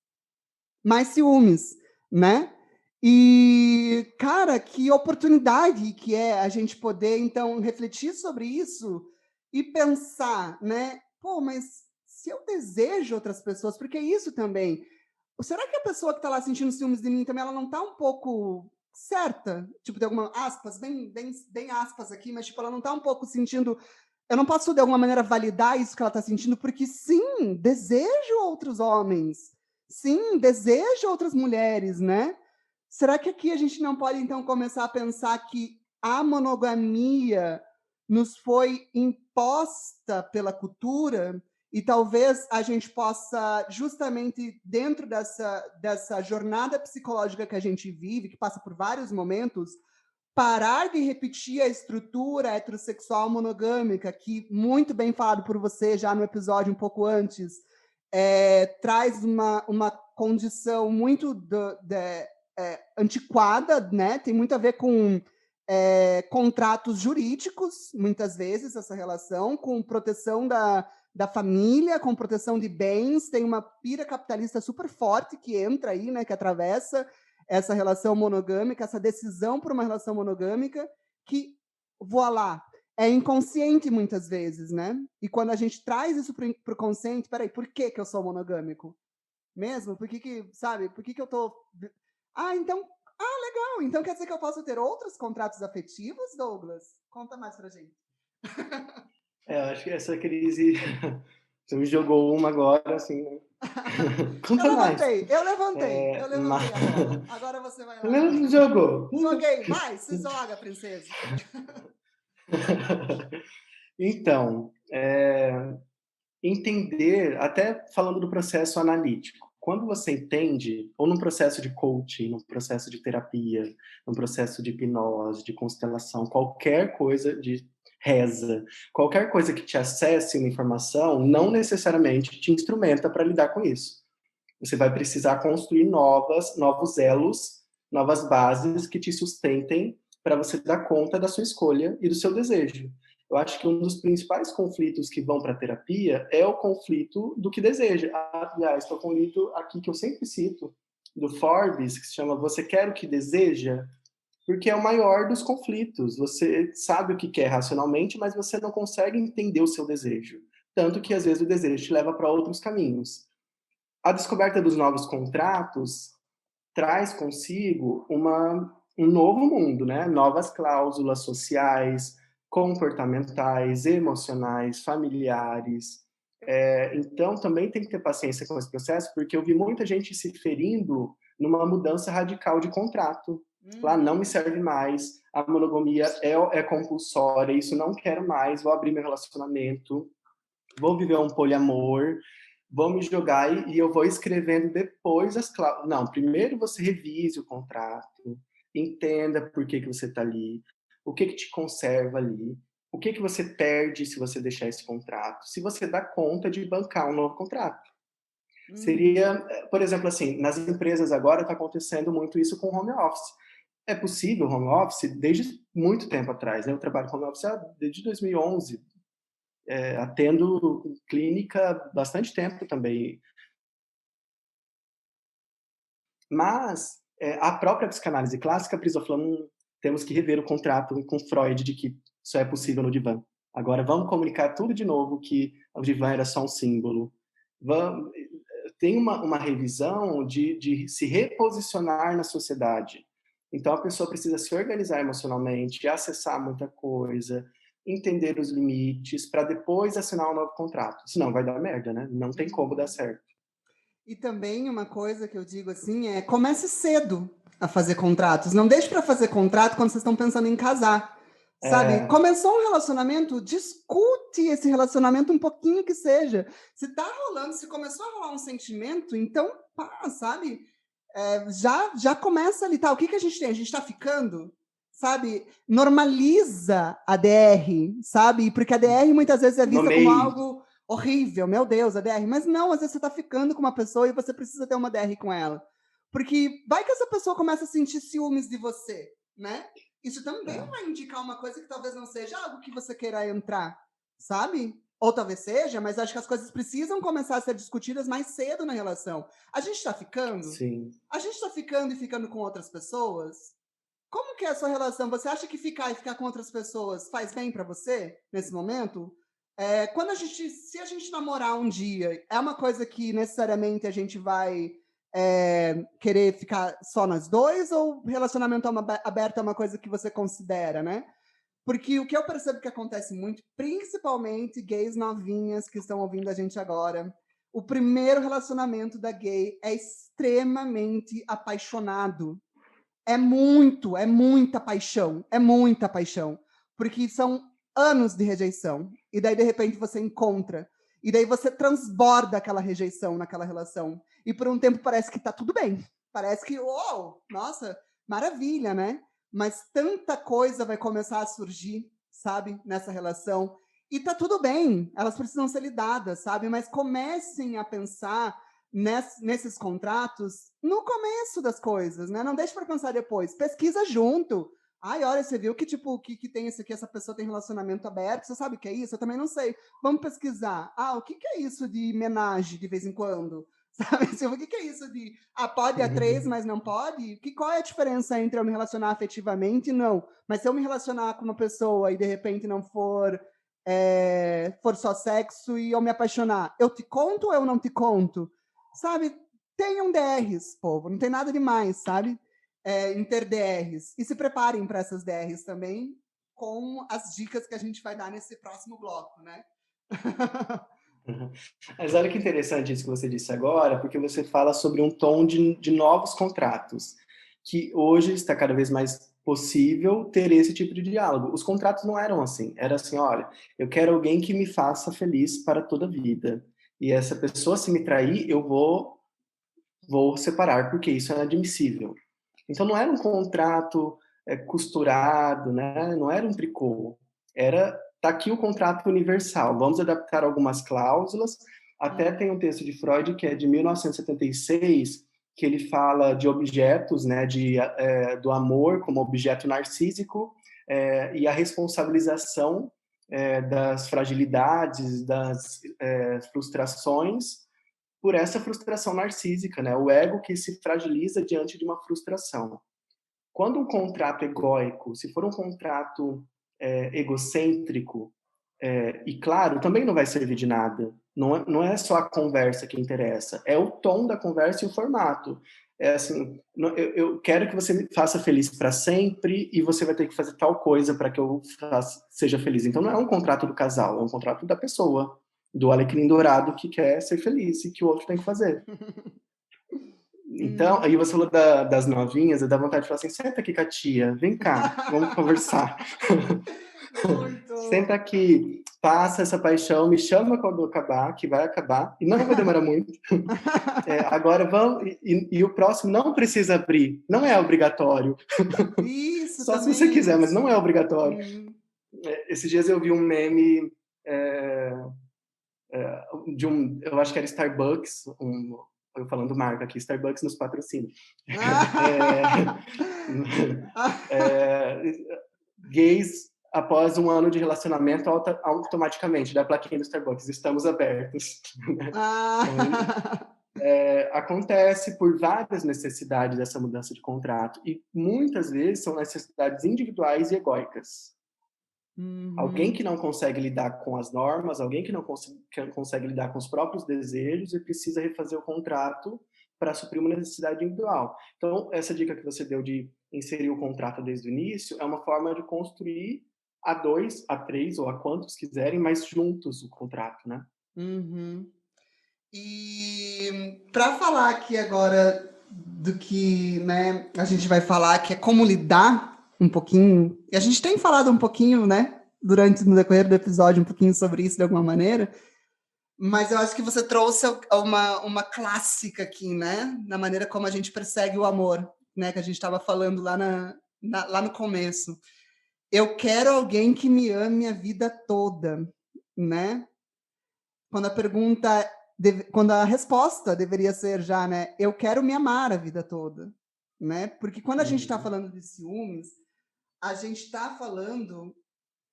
ciúmes, né? E, cara, que oportunidade que é a gente poder, então, refletir sobre isso e pensar, né? Pô, mas se eu desejo outras pessoas, porque é isso também. Será que a pessoa que está lá sentindo ciúmes de mim também, ela não está um pouco certa? Tipo, de alguma aspas, bem aspas aqui, mas tipo, ela não está um pouco sentindo. Eu não posso, de alguma maneira, validar isso que ela está sentindo, porque sim, desejo outros homens. Sim, desejo outras mulheres, né? Será que aqui a gente não pode, então, começar a pensar que a monogamia nos foi imposta pela cultura e talvez a gente possa, justamente dentro dessa jornada psicológica que a gente vive, que passa por vários momentos, parar de repetir a estrutura heterossexual monogâmica, que, muito bem falado por você já no episódio um pouco antes, traz uma condição muito antiquada, né? Tem muito a ver com contratos jurídicos, muitas vezes, essa relação, com proteção da família, com proteção de bens, tem uma pira capitalista super forte que entra aí, né, que atravessa essa relação monogâmica, essa decisão por uma relação monogâmica, que, voilá, é inconsciente muitas vezes, né? E quando a gente traz isso para o consciente, peraí, por que eu sou monogâmico? Mesmo? Sabe, por que eu tô... então, legal, então quer dizer que eu posso ter outros contratos afetivos, Douglas? Conta mais pra gente. Eu acho que essa crise... Você me jogou uma agora, assim, né? Conta mais. Eu levantei a bola. Agora você vai lá. Não jogou. Joguei, vai, se joga, princesa. Então, entender, até falando do processo analítico, quando você entende, ou num processo de coaching, num processo de terapia, num processo de hipnose, de constelação, qualquer coisa de reza, qualquer coisa que te acesse uma informação, não necessariamente te instrumenta para lidar com isso. Você vai precisar construir novos elos, novas bases que te sustentem para você dar conta da sua escolha e do seu desejo. Eu acho que um dos principais conflitos que vão para a terapia é o conflito do que deseja. Aliás, estou com um livro aqui que eu sempre cito, do Forbes, que se chama Você Quer o que Deseja? Porque é o maior dos conflitos. Você sabe o que quer racionalmente, mas você não consegue entender o seu desejo. Tanto que, às vezes, o desejo te leva para outros caminhos. A descoberta dos novos contratos traz consigo um novo mundo, né? Novas cláusulas sociais, comportamentais, emocionais, familiares. Então, também tem que ter paciência com esse processo, porque eu vi muita gente se ferindo numa mudança radical de contrato. Lá não me serve mais, a monogamia é compulsória, isso não quero mais, vou abrir meu relacionamento, vou viver um poliamor, vou me jogar e eu vou escrevendo depois as cláusulas. Não, primeiro você revise o contrato, entenda por que você está ali, o que te conserva ali, o que você perde se você deixar esse contrato, se você dá conta de bancar um novo contrato. Seria, por exemplo, assim, nas empresas agora está acontecendo muito isso com home office. é possível home office desde muito tempo atrás, né? Eu trabalho home office desde 2011, atendo clínica há bastante tempo também. Mas a própria psicanálise clássica, a Prisma falou, temos que rever o contrato com Freud de que só é possível no divã. Agora vamos comunicar tudo de novo, que o divã era só um símbolo. Tem uma revisão de se reposicionar na sociedade. Então, a pessoa precisa se organizar emocionalmente, acessar muita coisa, entender os limites, para depois assinar um novo contrato. Senão vai dar merda, né? Não tem como dar certo. E também uma coisa que eu digo assim comece cedo a fazer contratos. Não deixe para fazer contrato quando vocês estão pensando em casar. Sabe? Começou um relacionamento, discute esse relacionamento um pouquinho que seja. Se tá rolando, se começou a rolar um sentimento, então pá, sabe? Já começa ali, tá? O que a gente tem? A gente tá ficando? Sabe? Normaliza a DR, sabe? Porque a DR muitas vezes é vista como algo horrível, meu Deus, a DR. Mas não, às vezes você tá ficando com uma pessoa e você precisa ter uma DR com ela. Porque vai que essa pessoa começa a sentir ciúmes de você, né? Isso também vai indicar uma coisa que talvez não seja algo que você queira entrar, sabe? Ou talvez seja, mas acho que as coisas precisam começar a ser discutidas mais cedo na relação. A gente tá ficando? Sim. A gente tá ficando e ficando com outras pessoas? Como que é a sua relação? Você acha que ficar com outras pessoas faz bem para você nesse momento? Se a gente namorar um dia, é uma coisa que necessariamente a gente vai querer ficar só nós dois, ou relacionamento aberto é uma coisa que você considera, né? Porque o que eu percebo que acontece muito, principalmente gays novinhas que estão ouvindo a gente agora, o primeiro relacionamento da gay é extremamente apaixonado. É muita paixão, porque são anos de rejeição, e daí de repente você encontra, e daí você transborda aquela rejeição naquela relação, e por um tempo parece que tá tudo bem, parece que, uou, nossa, maravilha, né? Mas tanta coisa vai começar a surgir, sabe, nessa relação, e tá tudo bem, elas precisam ser lidadas, sabe? Mas comecem a pensar nesses contratos no começo das coisas, né? Não deixe para pensar depois. Pesquisa junto. Ai, olha, você viu que tipo que tem isso aqui, essa pessoa tem relacionamento aberto, você sabe o que é isso? Eu também não sei. Vamos pesquisar. Ah, o que é isso de menagem de vez em quando? Sabe? O que é isso de pode a três, mas não pode? Qual é a diferença entre eu me relacionar afetivamente e não? Mas se eu me relacionar com uma pessoa e de repente não for só sexo e eu me apaixonar, eu te conto ou eu não te conto? Sabe, tenham DRs, povo, não tem nada demais, sabe? Em ter DRs. E se preparem para essas DRs também, com as dicas que a gente vai dar nesse próximo bloco, né? Mas olha que interessante isso que você disse agora, porque você fala sobre um tom de novos contratos, que hoje está cada vez mais possível ter esse tipo de diálogo. Os contratos não eram assim. Era assim, olha, eu quero alguém que me faça feliz para toda a vida. E essa pessoa, se me trair, eu vou separar, porque isso é inadmissível. Então não era um contrato costurado, né? Não era um tricô. Tá aqui o contrato universal. Vamos adaptar algumas cláusulas. Até tem um texto de Freud que é de 1976, que ele fala de objetos, né? Do amor como objeto narcísico e a responsabilização das fragilidades, das frustrações por essa frustração narcísica, né? O ego que se fragiliza diante de uma frustração. Quando um contrato egóico, se for um contrato egocêntrico, e claro, também não vai servir de nada. Não é só a conversa que interessa, é o tom da conversa e o formato. É assim, eu quero que você me faça feliz para sempre e você vai ter que fazer tal coisa para que eu seja feliz. Então não é um contrato do casal, é um contrato da pessoa, do alecrim dourado que quer ser feliz e que o outro tem que fazer. Então, aí você falou das novinhas, eu dá vontade de falar assim, senta aqui com a tia, vem cá, vamos conversar. Senta aqui, passa essa paixão, me chama quando acabar, que vai acabar, e não vai demorar muito. Agora vamos, e o próximo não precisa abrir, não é obrigatório. Isso, só se você quiser, mas não é obrigatório. Esses dias eu vi um meme eu acho que era Starbucks, eu falando marca aqui, Starbucks nos patrocina. Gays, após um ano de relacionamento, automaticamente, da plaquinha do Starbucks, estamos abertos. Acontece por várias necessidades essa mudança de contrato, e muitas vezes são necessidades individuais e egóicas. Alguém que não consegue lidar com as normas, alguém que não consegue lidar com os próprios desejos e precisa refazer o contrato para suprir uma necessidade individual. Então, essa dica que você deu de inserir o contrato desde o início é uma forma de construir a 2, a 3 ou a quantos quiserem, mas juntos o contrato, né? E para falar aqui agora do que, né, a gente vai falar, que é como lidar um pouquinho, e a gente tem falado um pouquinho, né, no decorrer do episódio, um pouquinho sobre isso de alguma maneira, mas eu acho que você trouxe uma clássica aqui, né, na maneira como a gente persegue o amor, né, que a gente estava falando lá no começo. Eu quero alguém que me ame a vida toda, né? Quando a resposta deveria ser já, né? Eu quero me amar a vida toda, né? Porque quando a gente está falando de ciúmes, a gente está falando,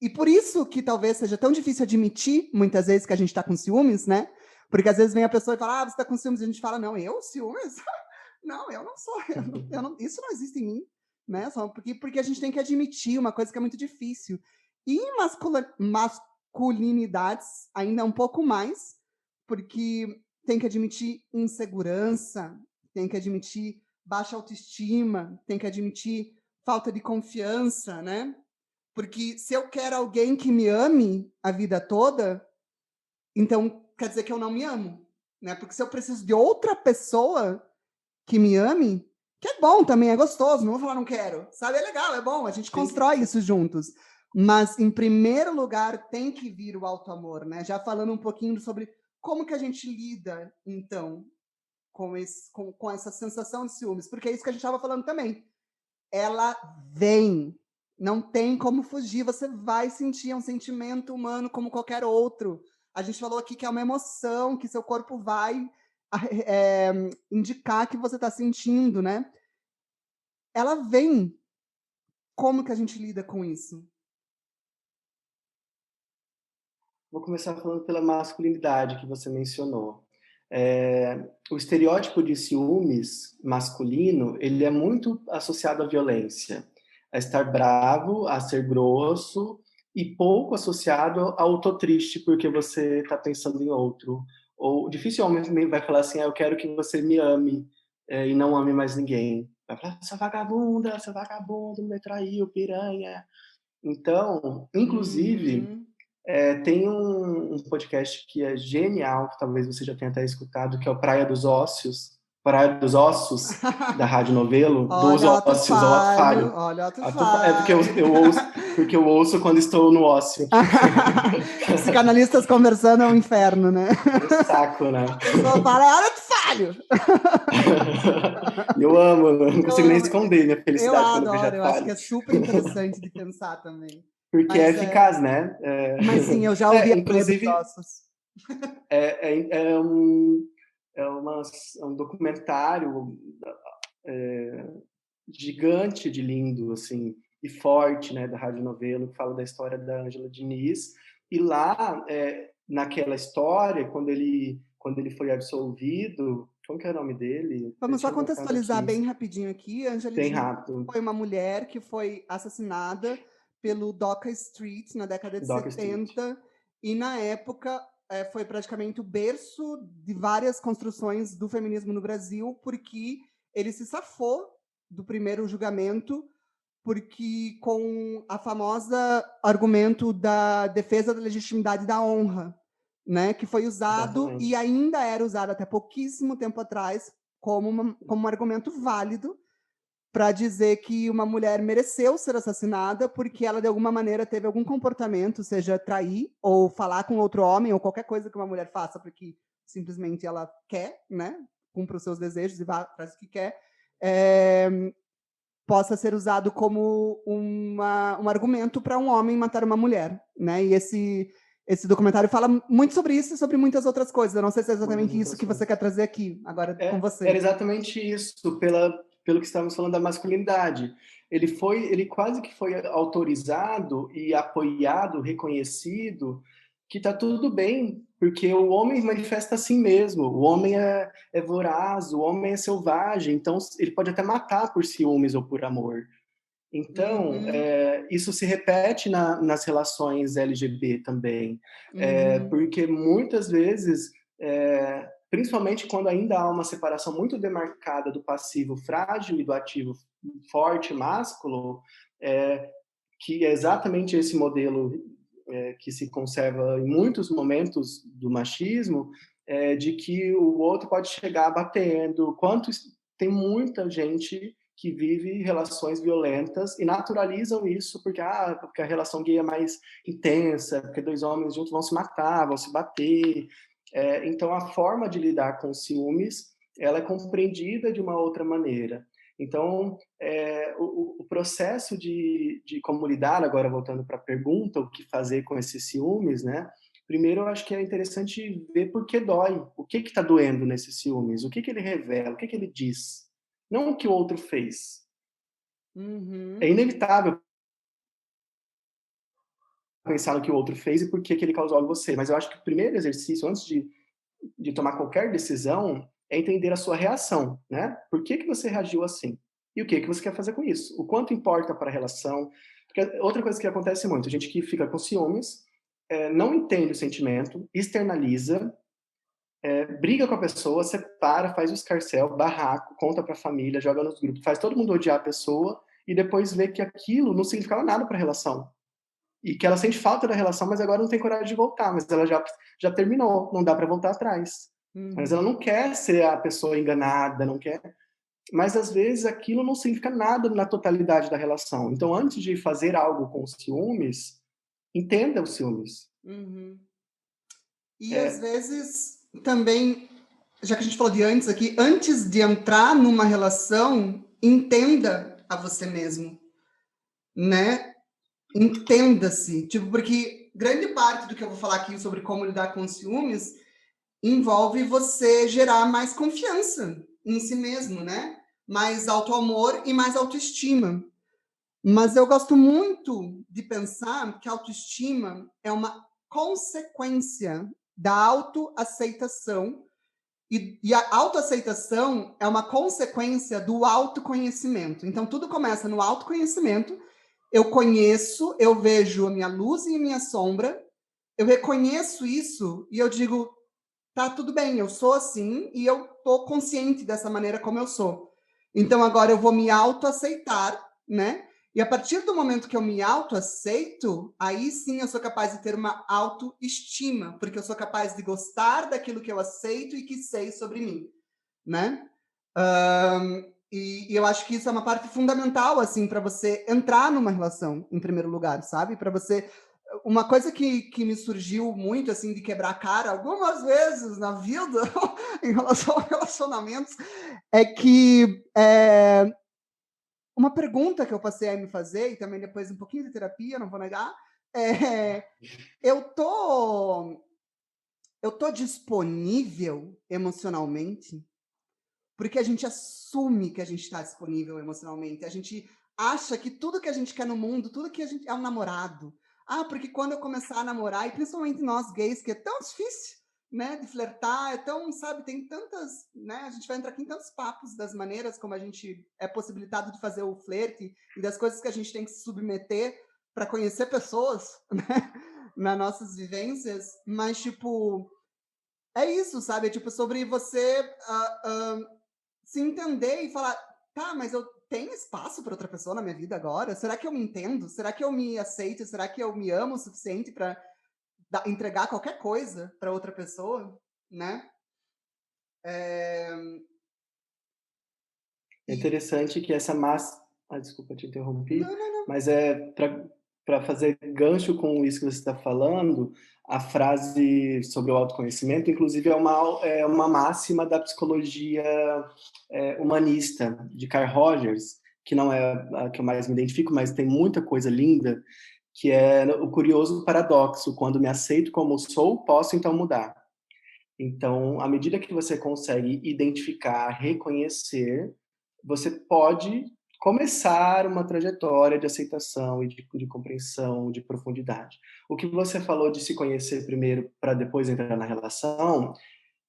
e por isso que talvez seja tão difícil admitir muitas vezes que a gente está com ciúmes, né? Porque às vezes vem a pessoa e fala, você está com ciúmes, e a gente fala, não, eu ciúmes? Não, eu não sou, isso não existe em mim, né? Só porque a gente tem que admitir uma coisa que é muito difícil. E em masculinidades ainda um pouco mais, porque tem que admitir insegurança, tem que admitir baixa autoestima, tem que admitir falta de confiança, né? Porque se eu quero alguém que me ame a vida toda, então quer dizer que eu não me amo, né? Porque se eu preciso de outra pessoa que me ame, que é bom também, é gostoso, não vou falar não quero, sabe? É legal, é bom, a gente constrói isso juntos. Mas, em primeiro lugar, tem que vir o auto-amor, né? Já falando um pouquinho sobre como que a gente lida, então, com essa sensação de ciúmes, porque é isso que a gente estava falando também. Ela vem, não tem como fugir, você vai sentir, é um sentimento humano como qualquer outro. A gente falou aqui que é uma emoção, que seu corpo vai indicar que você está sentindo, né? Ela vem. Como que a gente lida com isso? Vou começar falando pela masculinidade que você mencionou. O estereótipo de ciúmes masculino, ele é muito associado à violência, a estar bravo, a ser grosso, e pouco associado ao tô triste porque você está pensando em outro. Ou dificilmente vai falar assim, eu quero que você me ame, e não ame mais ninguém. Vai falar, seu vagabundo, me traiu, piranha. Então, inclusive, tem um podcast que é genial, que talvez você já tenha até escutado, que é o Praia dos Ossos, da Rádio Novelo, dos ósseos ao ato falho. Olha, ato falho. Porque eu ouço quando estou no ócio. Psicanalistas conversando é um inferno, né? É um saco, né? A pessoa fala, olha, ato falho! Eu amo, não consigo nem esconder minha felicidade quando eu vejo ato falho. Eu acho que é super interessante de pensar também. Porque é eficaz, né? Mas sim, eu já ouvi inclusive, a dos ossos. É um documentário gigante de lindo, assim, e forte, né, da Rádio Novelo, que fala da história da Ângela Diniz. E lá, naquela história, quando ele foi absolvido, como que é o nome dele? Vamos só contextualizar bem rapidinho aqui. Ângela Diniz foi uma mulher que foi assassinada pelo Doca Street na década de 70, e na época foi praticamente o berço de várias construções do feminismo no Brasil, porque ele se safou do primeiro julgamento, porque com a famosa argumento da defesa da legitimidade da honra, né, que foi usado, exatamente, e ainda era usado até pouquíssimo tempo atrás como um argumento válido para dizer que uma mulher mereceu ser assassinada porque ela, de alguma maneira, teve algum comportamento, seja trair ou falar com outro homem, ou qualquer coisa que uma mulher faça porque simplesmente ela quer, né, cumpre os seus desejos e faz o que quer, possa ser usado como um argumento para um homem matar uma mulher, né? E esse documentário fala muito sobre isso e sobre muitas outras coisas. Eu não sei se é exatamente isso que você quer trazer aqui, agora com você. Era exatamente isso, pelo que estávamos falando da masculinidade. Ele quase que foi autorizado e apoiado, reconhecido, que está tudo bem, porque o homem manifesta assim mesmo. O homem é voraz, o homem é selvagem, então ele pode até matar por ciúmes ou por amor. Então, isso se repete nas relações LGBT também, porque muitas vezes, principalmente quando ainda há uma separação muito demarcada do passivo frágil e do ativo forte, másculo, que é exatamente esse modelo que se conserva em muitos momentos do machismo, de que o outro pode chegar batendo. Tem muita gente que vive relações violentas e naturalizam isso porque a relação gay é mais intensa, porque dois homens juntos vão se matar, vão se bater. Então, a forma de lidar com ciúmes, ela é compreendida de uma outra maneira. Então, o processo de como lidar, agora voltando para a pergunta, o que fazer com esses ciúmes, né? Primeiro, eu acho que é interessante ver por que dói, o que está doendo nesses ciúmes, o que ele revela, o que ele diz. Não o que o outro fez. É inevitável pensar no que o outro fez e por que ele causou em você. Mas eu acho que o primeiro exercício, antes de tomar qualquer decisão, é entender a sua reação, né? Por que você reagiu assim? E o que você quer fazer com isso? O quanto importa para a relação? Porque outra coisa que acontece muito, a gente que fica com ciúmes, não entende o sentimento, externaliza, briga com a pessoa, separa, faz o escarcéu, barraco, conta pra família, joga nos grupos, faz todo mundo odiar a pessoa e depois vê que aquilo não significava nada pra relação. E que ela sente falta da relação, mas agora não tem coragem de voltar, mas ela já terminou, não dá pra voltar atrás. Mas ela não quer ser a pessoa enganada, não quer. Mas às vezes aquilo não significa nada na totalidade da relação. Então, antes de fazer algo com os ciúmes, entenda os ciúmes. E às vezes também, já que a gente falou de antes aqui, antes de entrar numa relação, entenda a você mesmo, né? Entenda-se, tipo, porque grande parte do que eu vou falar aqui sobre como lidar com ciúmes envolve você gerar mais confiança em si mesmo, né? Mais autoamor e mais autoestima. Mas eu gosto muito de pensar que a autoestima é uma consequência da autoaceitação e a autoaceitação é uma consequência do autoconhecimento. Então, tudo começa no autoconhecimento. Eu conheço, eu vejo a minha luz e a minha sombra, eu reconheço isso e eu digo, tá tudo bem, eu sou assim e eu tô consciente dessa maneira como eu sou. Então, agora eu vou me autoaceitar, né? E a partir do momento que eu me autoaceito, aí sim eu sou capaz de ter uma autoestima, porque eu sou capaz de gostar daquilo que eu aceito e que sei sobre mim, né? E eu acho que isso é uma parte fundamental, assim, para você entrar numa relação, em primeiro lugar, sabe? Para você... Uma coisa que me surgiu muito, assim, de quebrar a cara algumas vezes na vida, em relação a relacionamentos, é que uma pergunta que eu passei a me fazer, e também depois um pouquinho de terapia, não vou negar, eu tô disponível emocionalmente? Porque a gente assume que a gente está disponível emocionalmente. A gente acha que tudo que a gente quer no mundo, tudo que a gente é um namorado. Porque quando eu começar a namorar, e principalmente nós gays, que é tão difícil, né, de flertar, é tão, sabe, tem tantas, né, a gente vai entrar aqui em tantos papos das maneiras como a gente é possibilitado de fazer o flerte e das coisas que a gente tem que se submeter para conhecer pessoas, né, nas nossas vivências, mas, tipo, é isso, sabe? É tipo sobre você se entender e falar, tá, mas eu tenho espaço para outra pessoa na minha vida agora? Será que eu me entendo? Será que eu me aceito? Será que eu me amo o suficiente para entregar qualquer coisa para outra pessoa, né? É interessante que essa massa... desculpa, te interrompi. Não. Mas para fazer gancho com isso que você está falando, a frase sobre o autoconhecimento, inclusive, é uma máxima da psicologia humanista, de Carl Rogers, que não é a que eu mais me identifico, mas tem muita coisa linda, que é o curioso paradoxo: quando me aceito como sou, posso então mudar. Então, à medida que você consegue identificar, reconhecer, você pode começar uma trajetória de aceitação e de compreensão, de profundidade. O que você falou de se conhecer primeiro para depois entrar na relação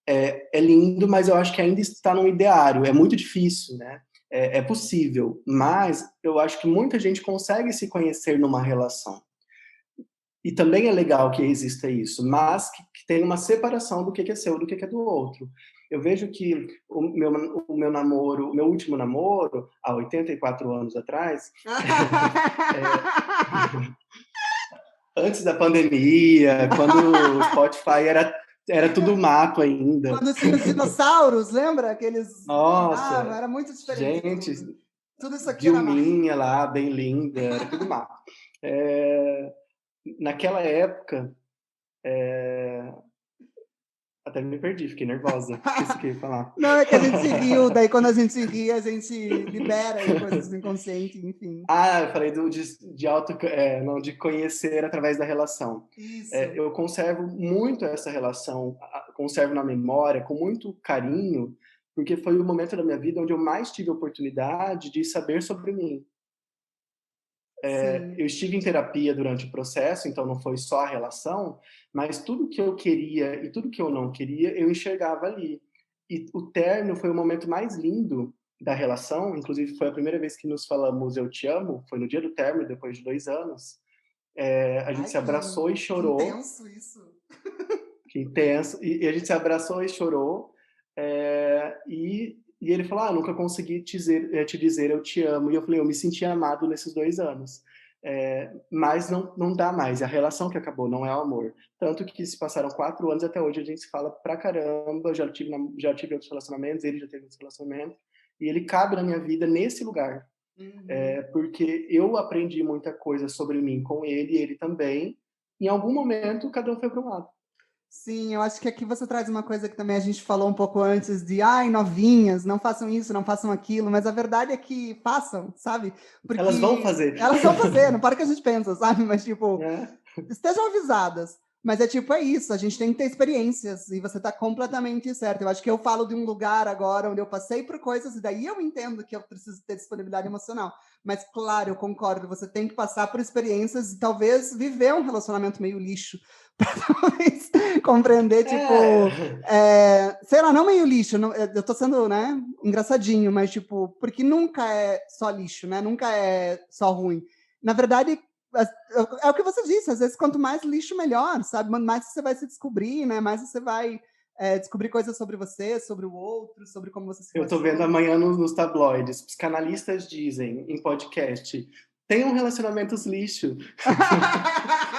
é lindo, mas eu acho que ainda está no ideário. É muito difícil, né? É possível, mas eu acho que muita gente consegue se conhecer numa relação. E também é legal que exista isso, mas que tem uma separação do que é seu, do que é do outro. Eu vejo que o meu namoro, o meu último namoro, há 84 anos atrás, antes da pandemia, quando o Spotify era tudo mato ainda. Quando tinha os dinossauros, lembra? Aqueles. Ah, Nossa, era muito diferente gente, tudo. Tudo isso aqui era mato. Dilminha lá, bem linda, era tudo mato. Naquela época, até me perdi, fiquei nervosa, esqueci o que eu ia falar. Não, é que a gente se riu, daí quando a gente se ri, a gente libera aí coisas do inconsciente, enfim. Ah, eu falei não, de conhecer através da relação. Isso. Eu conservo muito essa relação, conservo na memória com muito carinho, porque foi o momento da minha vida onde eu mais tive a oportunidade de saber sobre mim. Sim. Eu estive em terapia durante o processo, então não foi só a relação, mas tudo que eu queria e tudo que eu não queria, eu enxergava ali. E o término foi o momento mais lindo da relação, inclusive foi a primeira vez que nos falamos "eu te amo", foi no dia do término, depois de 2 anos. A gente Ai, se abraçou e que chorou, intenso isso. que intenso, e a gente se abraçou e chorou, e ele falou: nunca consegui te dizer eu te amo. E eu falei: eu me senti amado nesses 2 anos. Mas não dá mais, é a relação que acabou, não é o amor. Tanto que se passaram 4 anos, até hoje a gente se fala pra caramba, já tive outros relacionamentos, ele já teve outros relacionamentos, e ele cabe na minha vida nesse lugar. Porque eu aprendi muita coisa sobre mim com ele, e ele também. Em algum momento, cada um foi para um lado. Sim, eu acho que aqui você traz uma coisa que também a gente falou um pouco antes de, ai, novinhas, não façam isso, não façam aquilo, mas a verdade é que façam, sabe? Elas vão Porque fazer. elas vão fazer, não para que a gente pensa, sabe? Mas, tipo, Né? estejam avisadas. Mas é tipo, é isso, a gente tem que ter experiências, e você está completamente certo. Eu acho que eu falo de um lugar agora onde eu passei por coisas, e daí eu entendo que eu preciso ter disponibilidade emocional. Mas, claro, eu concordo, você tem que passar por experiências e talvez viver um relacionamento meio lixo, para talvez compreender, tipo, sei lá, não meio lixo, não, eu tô sendo, né, engraçadinho, mas, tipo, porque nunca é só lixo, né, nunca é só ruim. Na verdade, é o que você disse, às vezes quanto mais lixo, melhor, sabe? Mais você vai se descobrir, né? Mais você vai descobrir coisas sobre você, sobre o outro, sobre como você se Eu tô vendo relaciona. amanhã nos tabloides. Psicanalistas dizem, em podcast, tenham relacionamentos lixo.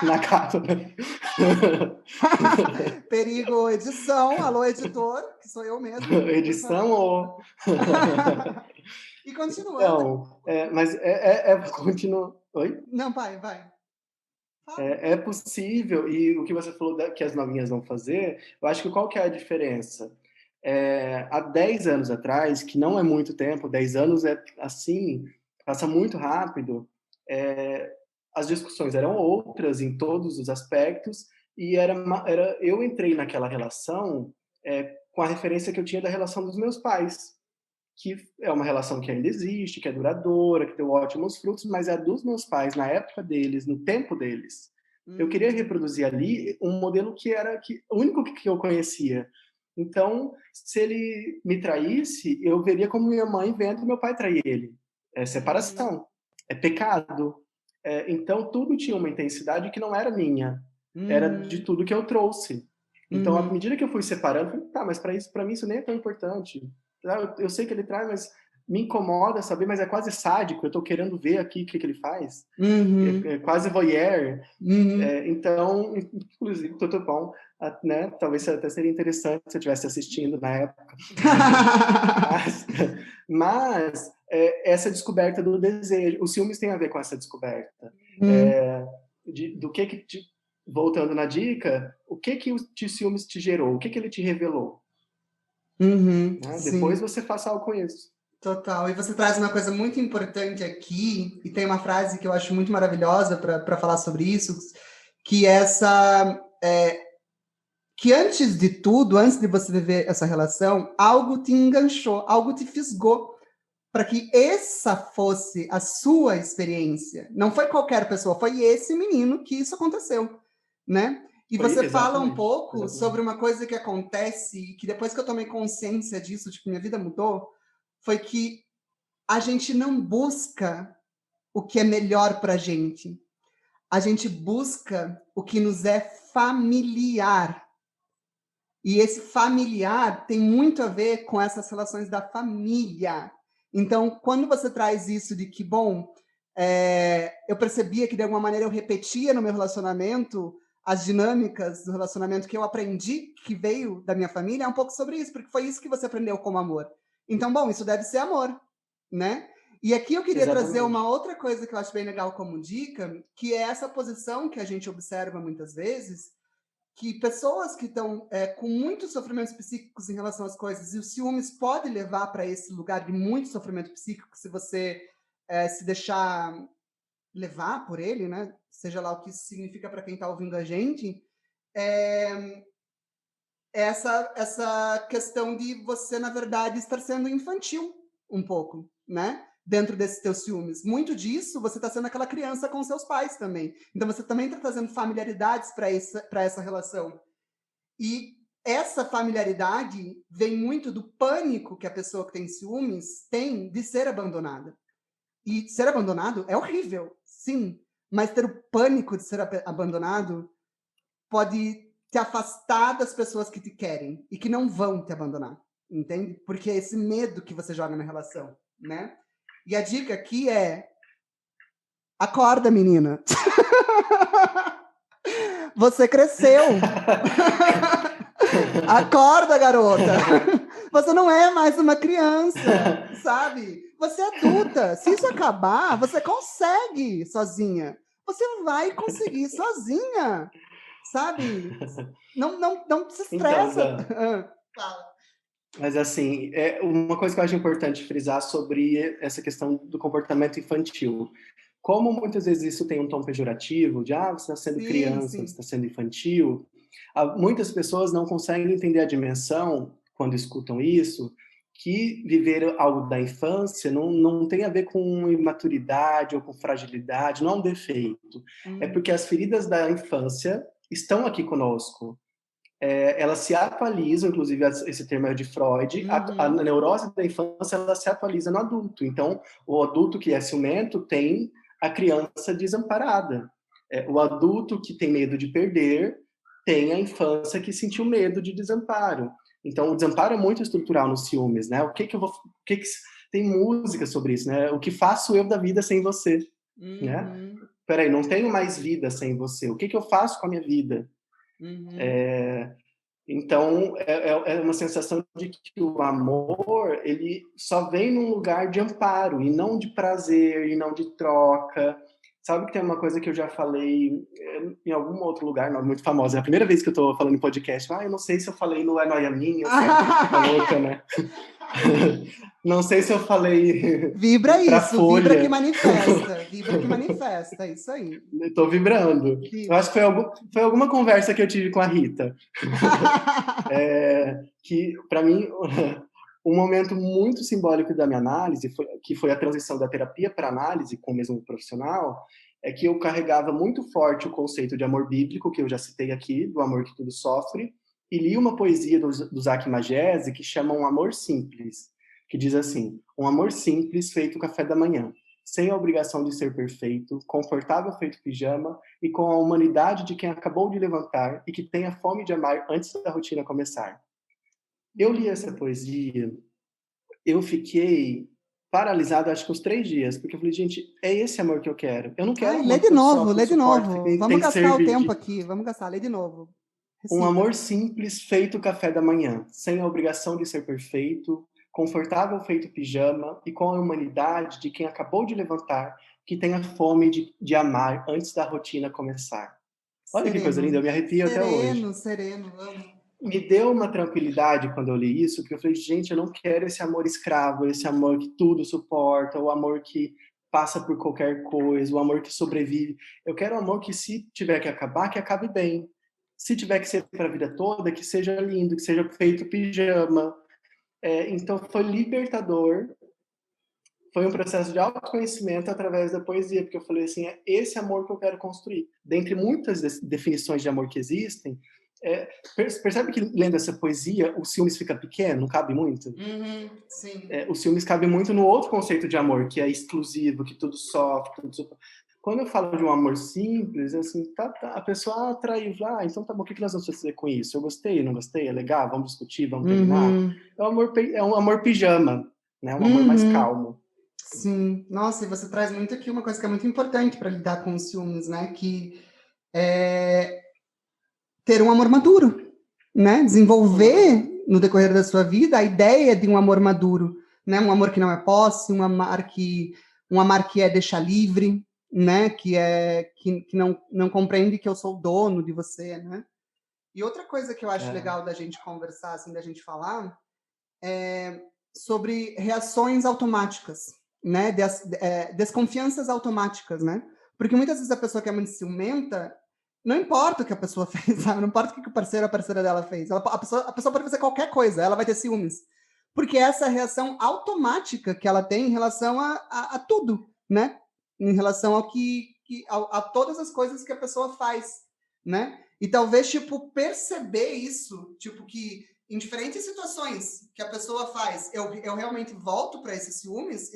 Na capa. Perigo, edição, alô, editor, que sou eu mesmo, por Edição favor. ou... E continuando. Então, mas continua... Oi? Não, pai, vai. Fala. É possível, e o que você falou que as novinhas vão fazer, eu acho que qual que é a diferença? Há 10 anos atrás, que não é muito tempo, 10 anos é assim, passa muito rápido, as discussões eram outras em todos os aspectos, e eu entrei naquela relação com a referência que eu tinha da relação dos meus pais, que é uma relação que ainda existe, que é duradoura, que deu ótimos frutos, mas é a dos meus pais, na época deles, no tempo deles. Eu queria reproduzir ali um modelo o único que eu conhecia. Então, se ele me traísse, eu veria como minha mãe vendo meu pai trair ele. É separação, é pecado. Então, tudo tinha uma intensidade que não era minha, era de tudo que eu trouxe. Então, à medida que eu fui separando, eu falei, tá, mas para mim isso nem é tão importante. Eu sei que ele trai, mas me incomoda saber, mas é quase sádico. Eu estou querendo ver aqui o que ele faz. É quase voyeur. Então, inclusive, Totopão, né? Talvez até seria interessante se eu estivesse assistindo na época. mas essa descoberta do desejo, os ciúmes têm a ver com essa descoberta. Do que voltando na dica, o que o ciúmes te gerou? O que ele te revelou? Depois você faça algo com isso. Total. E você traz uma coisa muito importante aqui, e tem uma frase que eu acho muito maravilhosa para falar sobre isso, que é que antes de tudo, antes de você viver essa relação, algo te enganchou, algo te fisgou, para que essa fosse a sua experiência. Não foi qualquer pessoa, foi esse menino que isso aconteceu, né? E Foi você fala um exatamente, pouco exatamente. sobre uma coisa que acontece, que depois que eu tomei consciência disso, tipo, minha vida mudou, foi que a gente não busca o que é melhor para a gente. A gente busca o que nos é familiar. E esse familiar tem muito a ver com essas relações da família. Então, quando você traz isso de que, bom, eu percebia que de alguma maneira eu repetia no meu relacionamento as dinâmicas do relacionamento que eu aprendi, que veio da minha família, é um pouco sobre isso, porque foi isso que você aprendeu como amor. Então, bom, isso deve ser amor, né? E aqui eu queria trazer uma Exatamente. outra coisa que eu acho bem legal como dica, que é essa posição que a gente observa muitas vezes, que pessoas que estão com muitos sofrimentos psíquicos em relação às coisas, e o ciúmes pode levar para esse lugar de muito sofrimento psíquico, se você se deixar levar por ele, né? Seja lá o que isso significa para quem está ouvindo a gente, é essa questão de você, na verdade, estar sendo infantil um pouco, né? Dentro desses teus ciúmes. Muito disso, você está sendo aquela criança com seus pais também. Então, você também está trazendo familiaridades para essa relação. E essa familiaridade vem muito do pânico que a pessoa que tem ciúmes tem de ser abandonada. E ser abandonado é horrível, sim, mas ter o pânico de ser abandonado pode te afastar das pessoas que te querem e que não vão te abandonar, entende? Porque é esse medo que você joga na relação, né? E a dica aqui é: acorda, menina. Você cresceu. Acorda, garota. Você não é mais uma criança, sabe? Você é adulta. Se isso acabar, você consegue sozinha. Você vai conseguir sozinha, sabe? Não se Então, estressa. Dan, Fala. mas assim, uma coisa que eu acho importante frisar sobre essa questão do comportamento infantil. Como muitas vezes isso tem um tom pejorativo, de você está sendo Sim, criança, você sim. está sendo infantil, muitas pessoas não conseguem entender a dimensão, quando escutam isso, que viver algo da infância não tem a ver com imaturidade ou com fragilidade, não é um defeito. É porque as feridas da infância estão aqui conosco. Elas se atualizam, inclusive esse termo é de Freud, a Uhum. neurose da infância ela se atualiza no adulto. Então, o adulto que é ciumento tem a criança desamparada. O adulto que tem medo de perder tem a infância que sentiu medo de desamparo. Então, o desamparo é muito estrutural nos ciúmes, né? O que que eu vou, o que que tem música sobre isso, né? O que faço eu da vida sem você, né? Uhum. Peraí, não tenho mais vida sem você. O que que eu faço com a minha vida? Uhum. Então, é uma sensação de que o amor, ele só vem num lugar de amparo, e não de prazer, e não de troca. Sabe que tem uma coisa que eu já falei em algum outro lugar, não muito famosa. É a primeira vez que eu tô falando em podcast. Eu não sei se eu falei no É Noia Minha, se é louca, né? Não sei se eu falei Vibra pra isso, Folha. vibra que manifesta, é isso aí. Tô vibrando. Eu acho Vibra. que foi alguma conversa que eu tive com a Rita. Que, para mim, um momento muito simbólico da minha análise, que foi a transição da terapia para análise com o mesmo profissional, é que eu carregava muito forte o conceito de amor bíblico, que eu já citei aqui, do amor que tudo sofre, e li uma poesia do Zach Magese que chama Um Amor Simples, que diz assim: um amor simples feito café da manhã, sem a obrigação de ser perfeito, confortável feito pijama e com a humanidade de quem acabou de levantar e que tem a fome de amar antes da rotina começar. Eu li essa poesia, eu fiquei paralisado acho que uns 3 dias, porque eu falei, gente, é esse amor que eu quero. Eu não quero Ai, amor que tudo sofre, lê tudo de suporta, que novo. tem Vamos que gastar o servir tempo de aqui. Vamos gastar, lê de novo. um Recita. amor simples feito café da manhã, sem a obrigação de ser perfeito, confortável feito pijama e com a humanidade de quem acabou de levantar, que tem a fome de amar antes da rotina começar. Olha que coisa linda, eu Sereno. me arrepio até hoje. Sereno, sereno, amo. me deu uma tranquilidade quando eu li isso, porque eu falei, gente, eu não quero esse amor escravo, esse amor que tudo suporta, o amor que passa por qualquer coisa, o amor que sobrevive. Eu quero um amor que, se tiver que acabar, que acabe bem. Se tiver que ser para a vida toda, que seja lindo, que seja feito pijama. Então, foi libertador. Foi um processo de autoconhecimento através da poesia, porque eu falei assim, é esse amor que eu quero construir. Dentre muitas definições de amor que existem, percebe que lendo essa poesia, o ciúmes fica pequeno, não cabe muito? Sim. O ciúmes cabe muito no outro conceito de amor, que é exclusivo, que tudo sofre, tudo sofre. Quando eu falo de um amor simples, assim, a pessoa atraiu, então tá bom, o que nós vamos fazer com isso? Eu gostei, não gostei, é legal, vamos discutir, vamos terminar. É um amor pijama, né? Um amor mais calmo. Sim, nossa, e você traz muito aqui uma coisa que é muito importante para lidar com os ciúmes, né? Que é ter um amor maduro, né? Desenvolver no decorrer da sua vida a ideia de um amor maduro, né? Um amor que não é posse, um amar que é deixar livre, né? Que não compreende que eu sou o dono de você, né? E outra coisa que eu acho legal da gente conversar, assim, da gente falar, é sobre reações automáticas, né? Desconfianças automáticas, né? Porque muitas vezes a pessoa que é muito ciumenta, não importa o que a pessoa fez, sabe? Não importa o que o parceiro ou a parceira dela fez. A pessoa pode fazer qualquer coisa, ela vai ter ciúmes. Porque essa reação automática que ela tem em relação a tudo, né? Em relação a todas as coisas que a pessoa faz, né? E talvez, tipo, perceber isso, tipo, que em diferentes situações que a pessoa faz, eu realmente volto para esses ciúmes,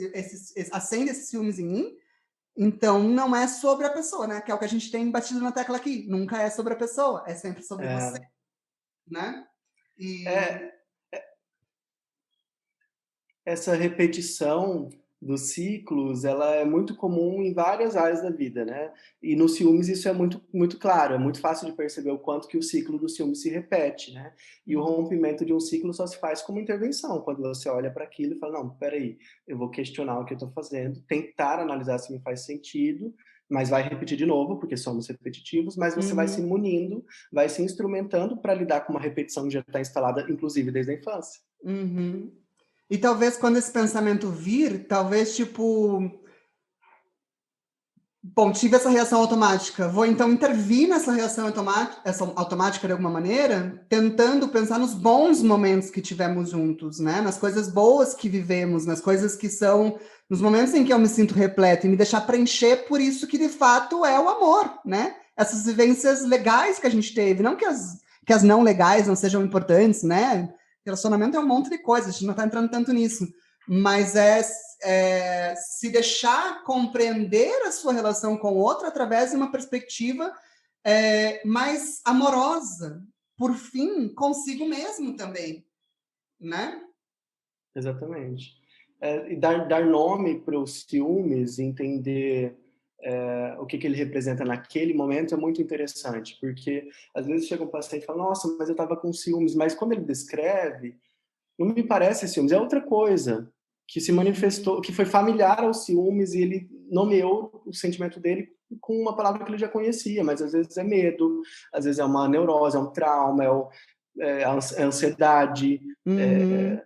acende esses ciúmes em mim, então não é sobre a pessoa, né? Que é o que a gente tem batido na tecla aqui. Nunca é sobre a pessoa, é sempre sobre você, né? Essa repetição dos ciclos, ela é muito comum em várias áreas da vida, né? E no ciúmes isso é muito, muito claro, é muito fácil de perceber o quanto que o ciclo do ciúmes se repete, né? E o rompimento de um ciclo só se faz como intervenção, quando você olha para aquilo e fala, não, peraí, eu vou questionar o que eu estou fazendo, tentar analisar se me faz sentido, mas vai repetir de novo, porque somos repetitivos, mas você vai se munindo, vai se instrumentando para lidar com uma repetição que já está instalada, inclusive, desde a infância. E talvez quando esse pensamento vir, talvez tipo... Bom, tive essa reação automática. Vou então intervir nessa reação automática de alguma maneira, tentando pensar nos bons momentos que tivemos juntos, né? Nas coisas boas que vivemos, nas coisas que são... Nos momentos em que eu me sinto repleto e me deixar preencher por isso que de fato é o amor, né? Essas vivências legais que a gente teve. Não que as não legais não sejam importantes, né? Relacionamento é um monte de coisa, a gente não está entrando tanto nisso. Mas se deixar compreender a sua relação com o outro através de uma perspectiva mais amorosa, por fim, consigo mesmo também, né? Exatamente. E dar nome para os ciúmes, entender o que ele representa naquele momento é muito interessante, porque às vezes chega um paciente e fala, nossa, mas eu estava com ciúmes, mas quando ele descreve, não me parece ciúmes, é outra coisa que se manifestou, que foi familiar aos ciúmes, e ele nomeou o sentimento dele com uma palavra que ele já conhecia, mas às vezes é medo, às vezes é uma neurose, é um trauma, é ansiedade,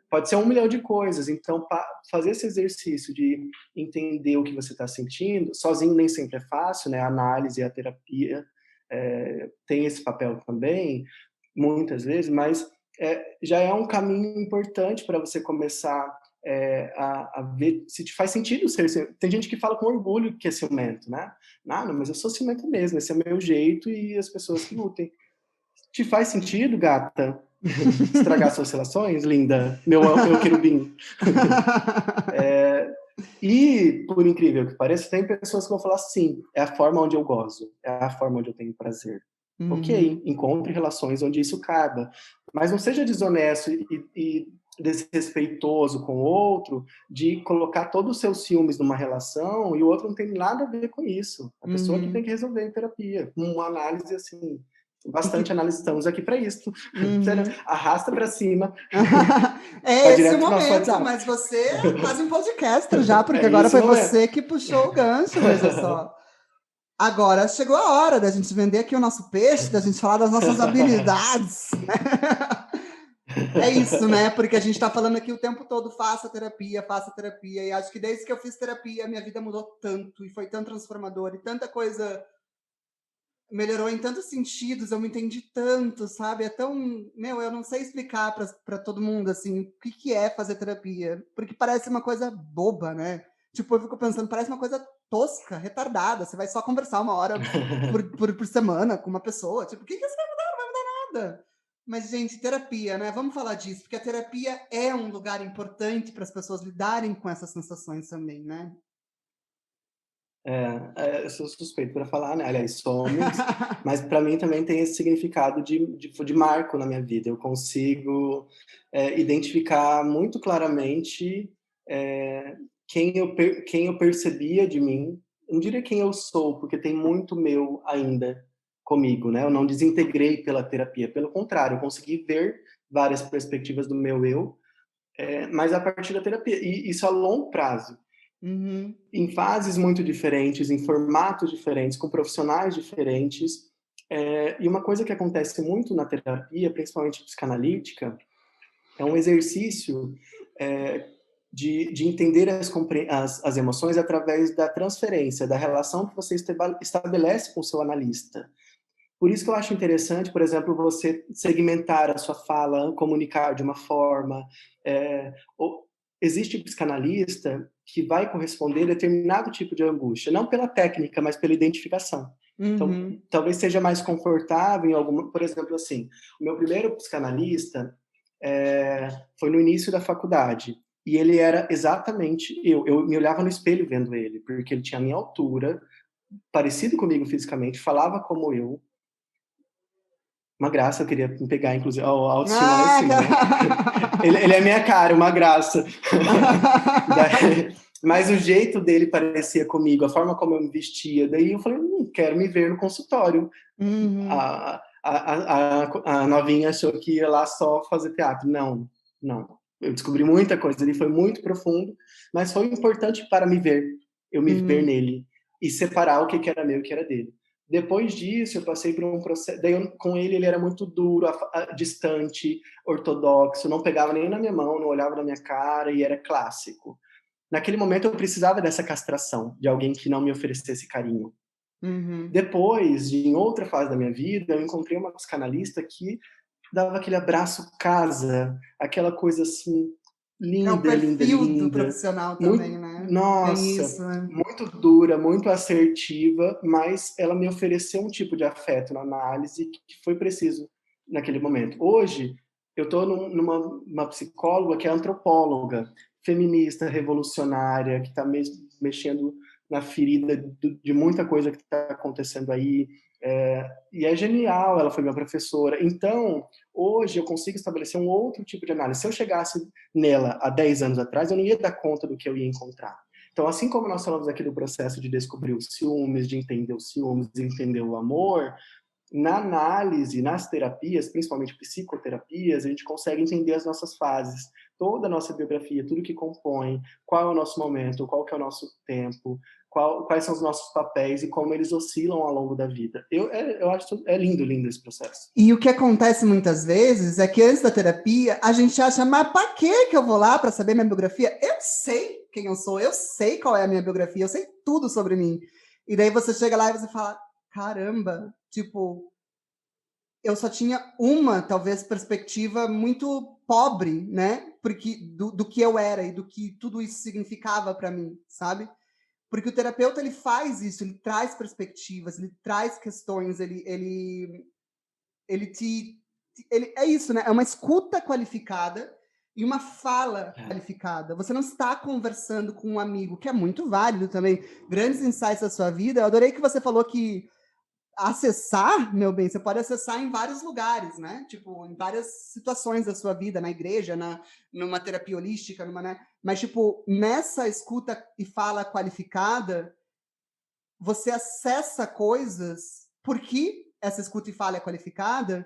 pode ser 1 milhão de coisas. Então, fazer esse exercício de entender o que você está sentindo, sozinho nem sempre é fácil, né? A análise e a terapia tem esse papel também, muitas vezes, mas já é um caminho importante para você começar a ver se te faz sentido ser. Tem gente que fala com orgulho que é ciumento, né? Não, mas eu sou ciumento mesmo, esse é o meu jeito e as pessoas que lutem. Te faz sentido, gata? Estragar suas relações, linda? Meu querubim. E, por incrível que pareça, tem pessoas que vão falar sim, é a forma onde eu gozo, é a forma onde eu tenho prazer. Ok, encontre relações onde isso caiba, mas não seja desonesto e desrespeitoso com o outro, de colocar todos os seus ciúmes numa relação e o outro não tem nada a ver com isso. A pessoa que tem que resolver em terapia, com uma análise assim, bastante análise, estamos aqui para isso. Arrasta para cima. É esse o momento, mas você é quase um podcaster já, porque agora foi você que puxou o gancho, veja só. Agora chegou a hora da gente vender aqui o nosso peixe, da gente falar das nossas habilidades, né? É isso, né? Porque a gente está falando aqui o tempo todo, faça terapia, faça terapia. E acho que desde que eu fiz terapia, minha vida mudou tanto e foi tão transformador e tanta coisa melhorou em tantos sentidos, eu me entendi tanto, sabe? É tão. Meu, eu não sei explicar para todo mundo, assim, o que, que é fazer terapia. Porque parece uma coisa boba, né? Tipo, eu fico pensando, parece uma coisa tosca, retardada. Você vai só conversar 1 hora por semana com uma pessoa. Tipo, o que, que você vai mudar? Não vai mudar nada. Mas, gente, terapia, né? Vamos falar disso, porque a terapia é um lugar importante para as pessoas lidarem com essas sensações também, né? Eu sou suspeito para falar, né? Aliás, somos, mas para mim também tem esse significado de marco na minha vida. Eu consigo identificar muito claramente é, quem eu percebia de mim. Eu não diria quem eu sou, porque tem muito meu ainda comigo, né? Eu não desintegrei pela terapia, pelo contrário, eu consegui ver várias perspectivas do meu eu, mas a partir da terapia. E isso a longo prazo Uhum. em fases muito diferentes, em formatos diferentes, com profissionais diferentes. E uma coisa que acontece muito na terapia, principalmente psicanalítica, é um exercício de entender as emoções através da transferência, da relação que você estabelece com o seu analista. Por isso que eu acho interessante, por exemplo, você segmentar a sua fala, comunicar de uma forma. É, existe psicanalista que vai corresponder a determinado tipo de angústia, não pela técnica, mas pela identificação. Então, Uhum. talvez seja mais confortável em alguma... Por exemplo, assim, o meu primeiro psicanalista foi no início da faculdade. E ele era exatamente eu. Eu me olhava no espelho vendo ele, porque ele tinha a minha altura, parecido comigo fisicamente, falava como eu, uma graça, eu queria me pegar, inclusive, a autoestima lá em Ah, cima, né? Ele é minha cara, uma graça. Mas o jeito dele parecia comigo, a forma como eu me vestia. Daí eu falei, quero me ver no consultório. Uhum. A novinha achou que ia lá só fazer teatro. Não, não. Eu descobri muita coisa, ele foi muito profundo, mas foi importante para me ver, eu me ver Uhum. nele e separar o que era meu e o que era dele. Depois disso, eu passei por um processo. Daí, com ele era muito duro, distante, ortodoxo, não pegava nem na minha mão, não olhava na minha cara e era clássico. Naquele momento, eu precisava dessa castração, de alguém que não me oferecesse carinho. Uhum. Depois, em outra fase da minha vida, eu encontrei uma psicanalista que dava aquele abraço casa, aquela coisa assim, É o linda, linda, perfil do linda. profissional também, Muito, né? Tem nossa, isso, né? muito dura, muito assertiva, mas ela me ofereceu um tipo de afeto na análise que foi preciso naquele momento. Hoje, eu estou numa psicóloga que é antropóloga, feminista, revolucionária, que está mexendo na ferida de muita coisa que está acontecendo aí. E é genial, ela foi minha professora. Então, hoje eu consigo estabelecer um outro tipo de análise. Se eu chegasse nela há 10 anos atrás, eu não ia dar conta do que eu ia encontrar. Então, assim como nós falamos aqui do processo de descobrir os ciúmes, de entender os ciúmes, de entender o amor, na análise, nas terapias, principalmente psicoterapias, a gente consegue entender as nossas fases, toda a nossa biografia, tudo que compõe, qual é o nosso momento, qual que é o nosso tempo, quais são os nossos papéis e como eles oscilam ao longo da vida. Eu acho lindo, lindo esse processo. E o que acontece muitas vezes é que antes da terapia, a gente acha, mas para que eu vou lá para saber minha biografia? Eu sei quem eu sou, eu sei qual é a minha biografia, eu sei tudo sobre mim. E daí você chega lá e você fala, caramba, tipo, eu só tinha uma, talvez, perspectiva muito pobre, né? Porque do que eu era e do que tudo isso significava para mim, sabe? Porque o terapeuta ele faz isso, ele traz perspectivas, ele traz questões, ele te. Ele, é isso, né? É uma escuta qualificada e uma fala qualificada. Você não está conversando com um amigo, que é muito válido também. Grandes insights da sua vida. Eu adorei que você falou que acessar, meu bem, você pode acessar em vários lugares, né? Tipo, em várias situações da sua vida, na igreja, numa terapia holística, né? Mas, tipo, nessa escuta e fala qualificada, você acessa coisas porque essa escuta e fala é qualificada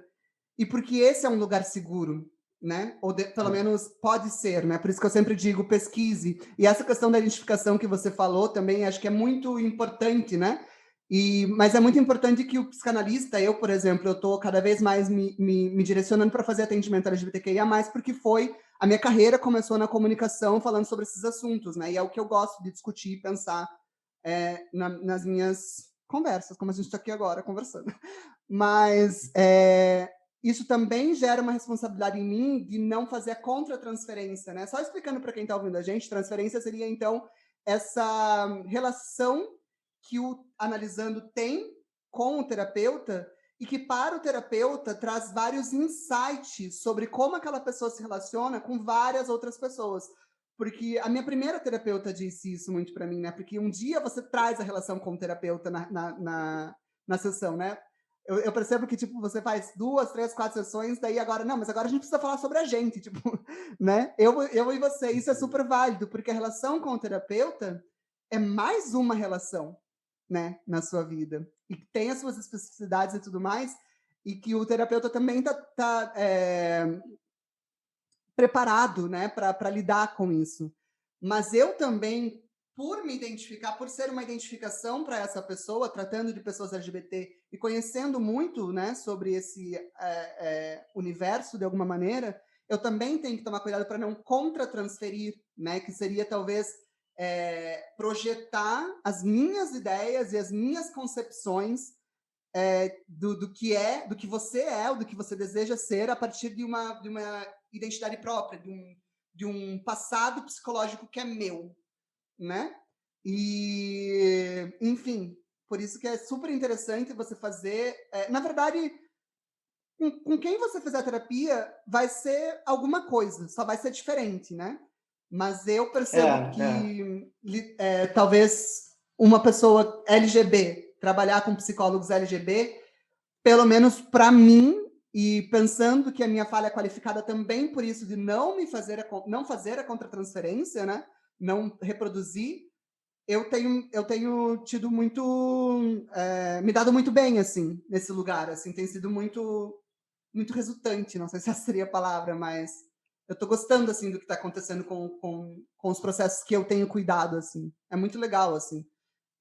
e porque esse é um lugar seguro, né? Ou pelo menos pode ser, né? Por isso que eu sempre digo pesquise. E essa questão da identificação que você falou também acho que é muito importante, né? Mas é muito importante que o psicanalista, eu, por exemplo, eu estou cada vez mais me direcionando para fazer atendimento LGBTQIA+, porque a minha carreira começou na comunicação falando sobre esses assuntos, né? E é o que eu gosto de discutir e pensar nas minhas conversas, como a gente está aqui agora conversando. Mas isso também gera uma responsabilidade em mim de não fazer a contra-transferência, né? Só explicando para quem está ouvindo a gente, transferência seria, então, essa relação que o analisando tem com o terapeuta e que, para o terapeuta, traz vários insights sobre como aquela pessoa se relaciona com várias outras pessoas. Porque a minha primeira terapeuta disse isso muito para mim, né? Porque um dia você traz a relação com o terapeuta na sessão, né? Eu percebo que, tipo, você faz 2, 3, 4 sessões, daí agora, não, mas agora a gente precisa falar sobre a gente, tipo, né? Eu e você, isso é super válido, porque a relação com o terapeuta é mais uma relação, né, na sua vida. E tem as suas especificidades e tudo mais, e que o terapeuta também tá preparado, né, para lidar com isso. Mas eu também, por me identificar, por ser uma identificação para essa pessoa, tratando de pessoas LGBT e conhecendo muito, né, sobre esse universo de alguma maneira, eu também tenho que tomar cuidado para não contra-transferir, né, que seria talvez projetar as minhas ideias e as minhas concepções do que você é, ou do que você deseja ser, a partir de uma identidade própria, de um passado psicológico que é meu, né? E, enfim, por isso que é super interessante você fazer. Na verdade, com quem você fizer a terapia, vai ser alguma coisa, só vai ser diferente, né? Mas eu percebo que talvez uma pessoa LGBT trabalhar com psicólogos LGBT, pelo menos para mim, e pensando que a minha falha é qualificada também por isso de não fazer a contratransferência, né? Não reproduzir, eu tenho tido muito, me dado muito bem, assim, nesse lugar, assim, tem sido muito resultante, não sei se essa seria a palavra, mas eu estou gostando, assim, do que está acontecendo com os processos que eu tenho cuidado, assim, é muito legal, assim.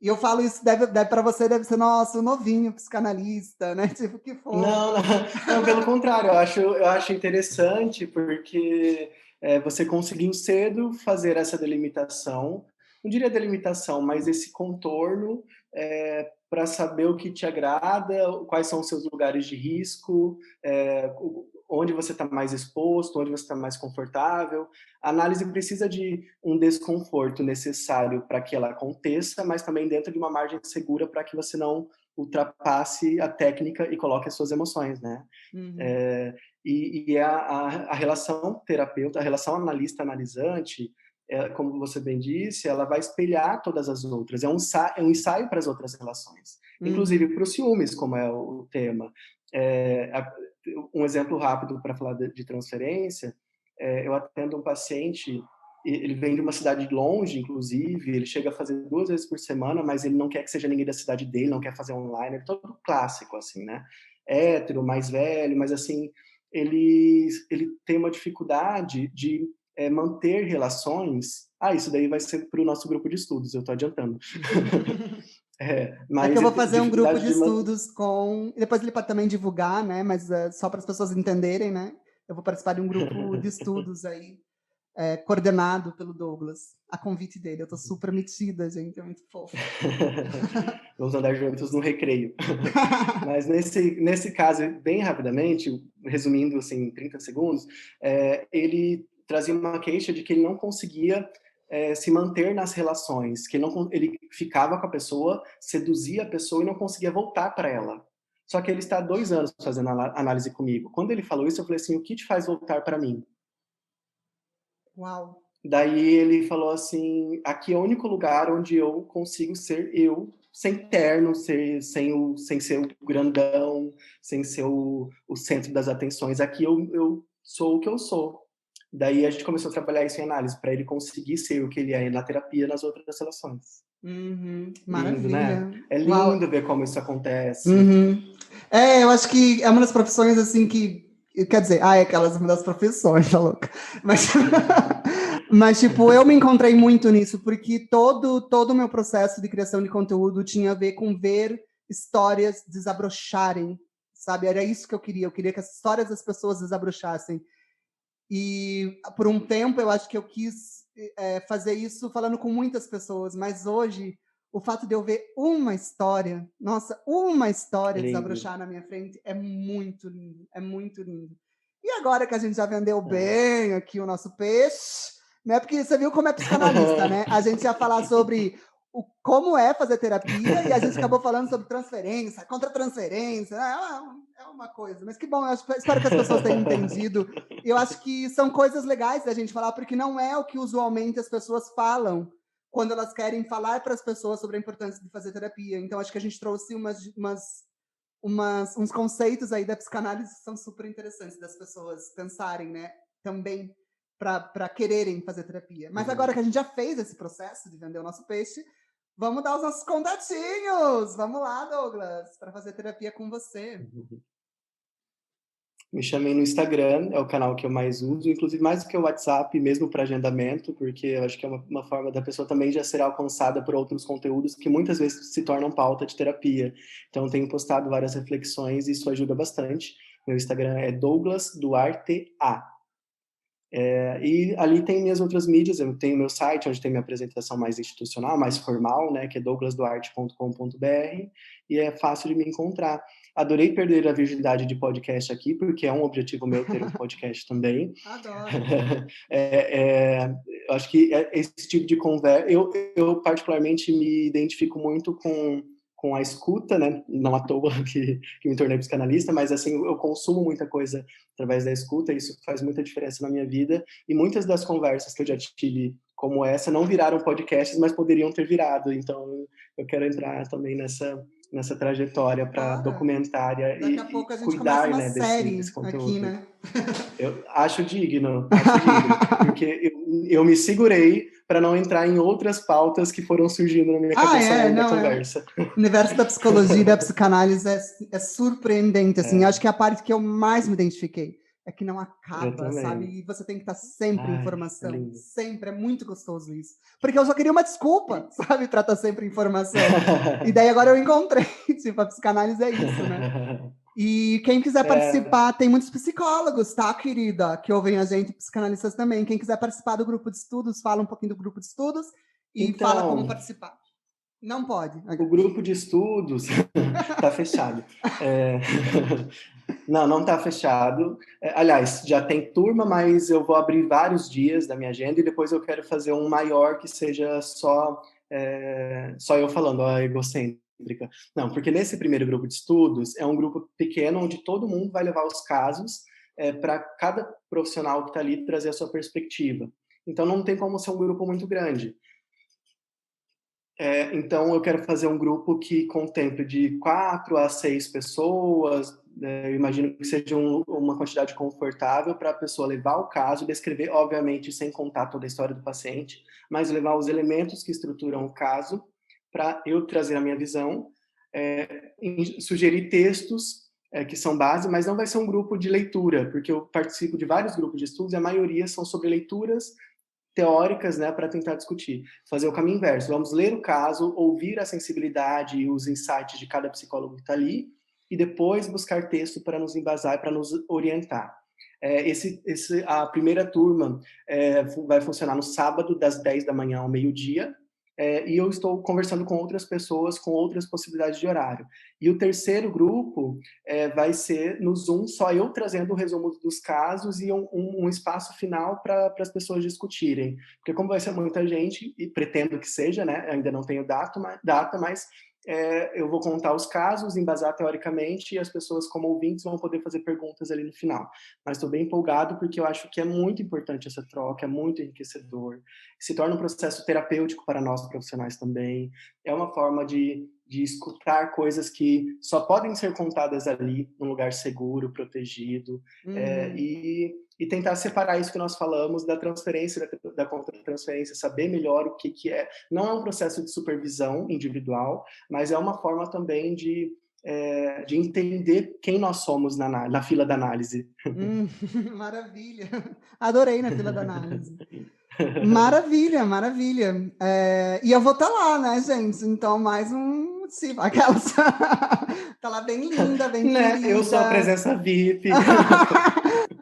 E eu falo isso, para você deve ser, nossa, o novinho psicanalista, né? Tipo, que fofo. Não, pelo contrário, eu acho interessante porque você conseguiu cedo fazer essa delimitação, não diria delimitação, mas esse contorno para saber o que te agrada, quais são os seus lugares de risco, onde você está mais exposto, onde você está mais confortável. A análise precisa de um desconforto necessário para que ela aconteça, mas também dentro de uma margem segura para que você não ultrapasse a técnica e coloque as suas emoções, né? Uhum. A relação terapeuta, a relação analista-analisante, como você bem disse, ela vai espelhar todas as outras. É um ensaio para as outras relações. Uhum. Inclusive para os ciúmes, como é o tema. Um exemplo rápido para falar de transferência, eu atendo um paciente, ele vem de uma cidade longe, inclusive, ele chega a fazer 2 vezes por semana, mas ele não quer que seja ninguém da cidade dele, não quer fazer online, é todo clássico, assim, né? Hétero, mais velho, mas assim, ele tem uma dificuldade de manter relações. Isso daí vai ser para o nosso grupo de estudos, eu estou adiantando. Mas que eu vou fazer um grupo de estudos com... Depois ele pode também divulgar, né? Mas só para as pessoas entenderem, né? Eu vou participar de um grupo de estudos aí, coordenado pelo Douglas, a convite dele. Eu tô super metida, gente, é muito fofo. Vamos andar juntos no recreio. Mas nesse caso, bem rapidamente, resumindo assim, em 30 segundos, ele trazia uma queixa de que ele não conseguia se manter nas relações, que ele ficava com a pessoa, seduzia a pessoa e não conseguia voltar para ela. Só que ele está há 2 anos fazendo análise comigo. Quando ele falou isso, eu falei assim, o que te faz voltar para mim? Uau! Daí ele falou assim, aqui é o único lugar onde eu consigo ser eu, sem terno, sem ser o grandão, sem ser o centro das atenções. Aqui eu sou o que eu sou. Daí a gente começou a trabalhar isso em análise, para ele conseguir ser o que ele é na terapia, nas outras relações. Uhum, maravilha. Lindo, né? É lindo. Uau. Ver como isso acontece. Uhum. Eu acho que é uma das profissões, assim, que... Quer dizer, é aquelas uma das profissões, tá louca? Mas, tipo, eu me encontrei muito nisso, porque todo o meu processo de criação de conteúdo tinha a ver com ver histórias desabrocharem, sabe? Era isso que eu queria que as histórias das pessoas desabrochassem. E por um tempo eu acho que eu quis fazer isso falando com muitas pessoas, mas hoje o fato de eu ver uma história, nossa, uma história Lindo. desabrochar na minha frente é muito lindo, é muito lindo. E agora que a gente já vendeu bem aqui o nosso peixe, né? Porque você viu como é psicanalista, né? A gente ia falar sobre como é fazer terapia e a gente acabou falando sobre transferência, contra-transferência, é uma coisa. Mas que bom, eu espero que as pessoas tenham entendido. E eu acho que são coisas legais da gente falar, porque não é o que usualmente as pessoas falam quando elas querem falar para as pessoas sobre a importância de fazer terapia. Então, acho que a gente trouxe uns conceitos aí da psicanálise que são super interessantes das pessoas pensarem, né? Também para quererem fazer terapia. Mas agora que a gente já fez esse processo de vender o nosso peixe, vamos dar os nossos contatinhos! Vamos lá, Douglas, para fazer terapia com você. Me chamei no Instagram, é o canal que eu mais uso, inclusive mais do que o WhatsApp, mesmo para agendamento, porque eu acho que é uma forma da pessoa também já ser alcançada por outros conteúdos que muitas vezes se tornam pauta de terapia. Então, tenho postado várias reflexões e isso ajuda bastante. Meu Instagram é Douglas Duarte A. E ali tem minhas outras mídias, eu tenho meu site, onde tem minha apresentação mais institucional, mais formal, né, que é douglasduarte.com.br, e é fácil de me encontrar. Adorei perder a virgindade de podcast aqui, porque é um objetivo meu ter um podcast também. Adoro. Eu acho que esse tipo de conversa... Eu particularmente me identifico muito com a escuta, né? Não à toa que me tornei psicanalista, mas assim, eu consumo muita coisa através da escuta, e isso faz muita diferença na minha vida, e muitas das conversas que eu já tive como essa não viraram podcasts, mas poderiam ter virado, então eu quero entrar também nessa trajetória para documentária Daqui a e pouco a gente começa cuidar, uma né, série desse aqui, conteúdo. né? Eu acho digno, porque eu me segurei para não entrar em outras pautas que foram surgindo na minha cabeça ao longo da conversa. O universo da psicologia e da psicanálise é surpreendente, assim, acho que é a parte que eu mais me identifiquei. É que não acaba, sabe? E você tem que estar sempre em informação. Sempre. É muito gostoso isso. Porque eu só queria uma desculpa, sabe? Pra estar sempre em informação. E daí agora eu encontrei. Tipo, a psicanálise é isso, né? E quem quiser participar, tem muitos psicólogos, tá, querida? Que ouvem a gente, psicanalistas também. Quem quiser participar do grupo de estudos, fala um pouquinho do grupo de estudos e então, fala como participar. Não pode. O grupo de estudos está fechado. Não está fechado. Aliás, já tem turma, mas eu vou abrir vários dias da minha agenda e depois eu quero fazer um maior que seja só eu falando, a egocêntrica. Não, porque nesse primeiro grupo de estudos é um grupo pequeno onde todo mundo vai levar os casos para cada profissional que está ali trazer a sua perspectiva. Então não tem como ser um grupo muito grande. Então, eu quero fazer um grupo que contemple de 4 a 6 pessoas. Eu imagino que seja uma quantidade confortável para a pessoa levar o caso, descrever, obviamente, sem contar toda a história do paciente, mas levar os elementos que estruturam o caso para eu trazer a minha visão, sugerir textos que são base, mas não vai ser um grupo de leitura, porque eu participo de vários grupos de estudos e a maioria são sobre leituras teóricas, né, para tentar discutir. Fazer o caminho inverso. Vamos ler o caso, ouvir a sensibilidade e os insights de cada psicólogo que está ali, e depois buscar texto para nos embasar, para nos orientar. A primeira turma vai funcionar no sábado, das 10 da manhã ao meio-dia, e eu estou conversando com outras pessoas com outras possibilidades de horário. E o terceiro grupo vai ser no Zoom, só eu trazendo o resumo dos casos e um espaço final para as pessoas discutirem. Porque como vai ser muita gente, e pretendo que seja, né, ainda não tenho data, mas eu vou contar os casos, embasar teoricamente, e as pessoas, como ouvintes, vão poder fazer perguntas ali no final. Mas estou bem empolgado, porque eu acho que é muito importante essa troca, é muito enriquecedor. Se torna um processo terapêutico para nós profissionais também. É uma forma de escutar coisas que só podem ser contadas ali, num lugar seguro, protegido, e tentar separar isso que nós falamos da transferência, da contra-transferência, saber melhor o que é. Não é um processo de supervisão individual, mas é uma forma também de entender quem nós somos na fila da análise. Maravilha! Adorei na fila da análise. Maravilha, maravilha. E eu vou estar lá, né, gente? Então, mais um motivo. Aquelas. Tá lá bem linda, bem Né? querida. Eu sou a presença VIP.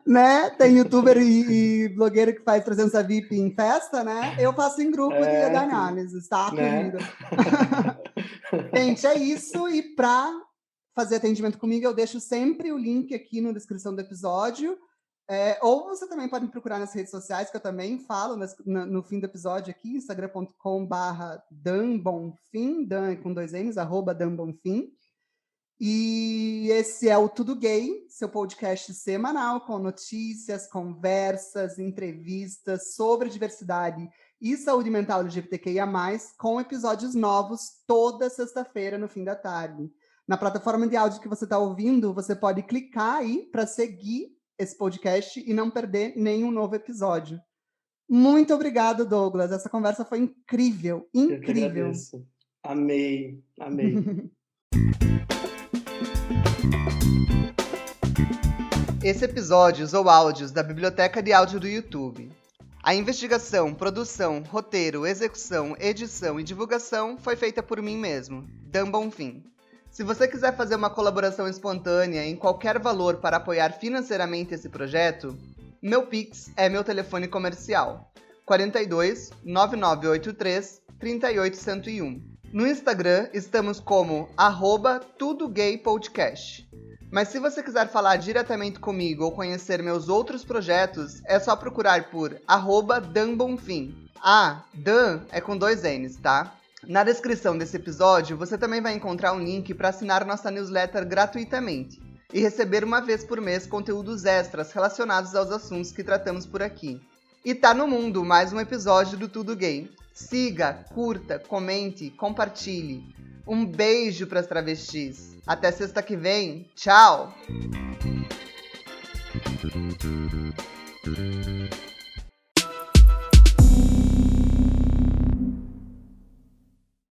Né? Tem youtuber e blogueiro que faz presença VIP em festa, né? Eu faço em grupo de análises, tá, né? querida? Gente, é isso. E para fazer atendimento comigo, eu deixo sempre o link aqui na descrição do episódio. Ou você também pode me procurar nas redes sociais, que eu também falo no fim do episódio aqui, instagram.com/danbonfim, Dan com 2 N's, @danbonfim. E esse é o Tudo Gay, seu podcast semanal com notícias, conversas, entrevistas sobre diversidade e saúde mental LGBTQIA+, com episódios novos toda sexta-feira no fim da tarde. Na plataforma de áudio que você está ouvindo, você pode clicar aí para seguir esse podcast e não perder nenhum novo episódio. Muito obrigado, Douglas. Essa conversa foi incrível, incrível. Eu que agradeço. Amei, amei. Esse episódio usou áudios da biblioteca de áudio do YouTube. A investigação, produção, roteiro, execução, edição e divulgação foi feita por mim mesmo, Dan Bonfim. Se você quiser fazer uma colaboração espontânea em qualquer valor para apoiar financeiramente esse projeto, meu Pix é meu telefone comercial, 42 9983 38101. No Instagram estamos como @tudogaypodcast. Mas se você quiser falar diretamente comigo ou conhecer meus outros projetos, é só procurar por @danbonfim. Dan é com 2 N's, tá? Na descrição desse episódio, você também vai encontrar um link para assinar nossa newsletter gratuitamente e receber uma vez por mês conteúdos extras relacionados aos assuntos que tratamos por aqui. E tá no mundo mais um episódio do Tudo Gay. Siga, curta, comente, compartilhe. Um beijo pras travestis. Até sexta que vem. Tchau!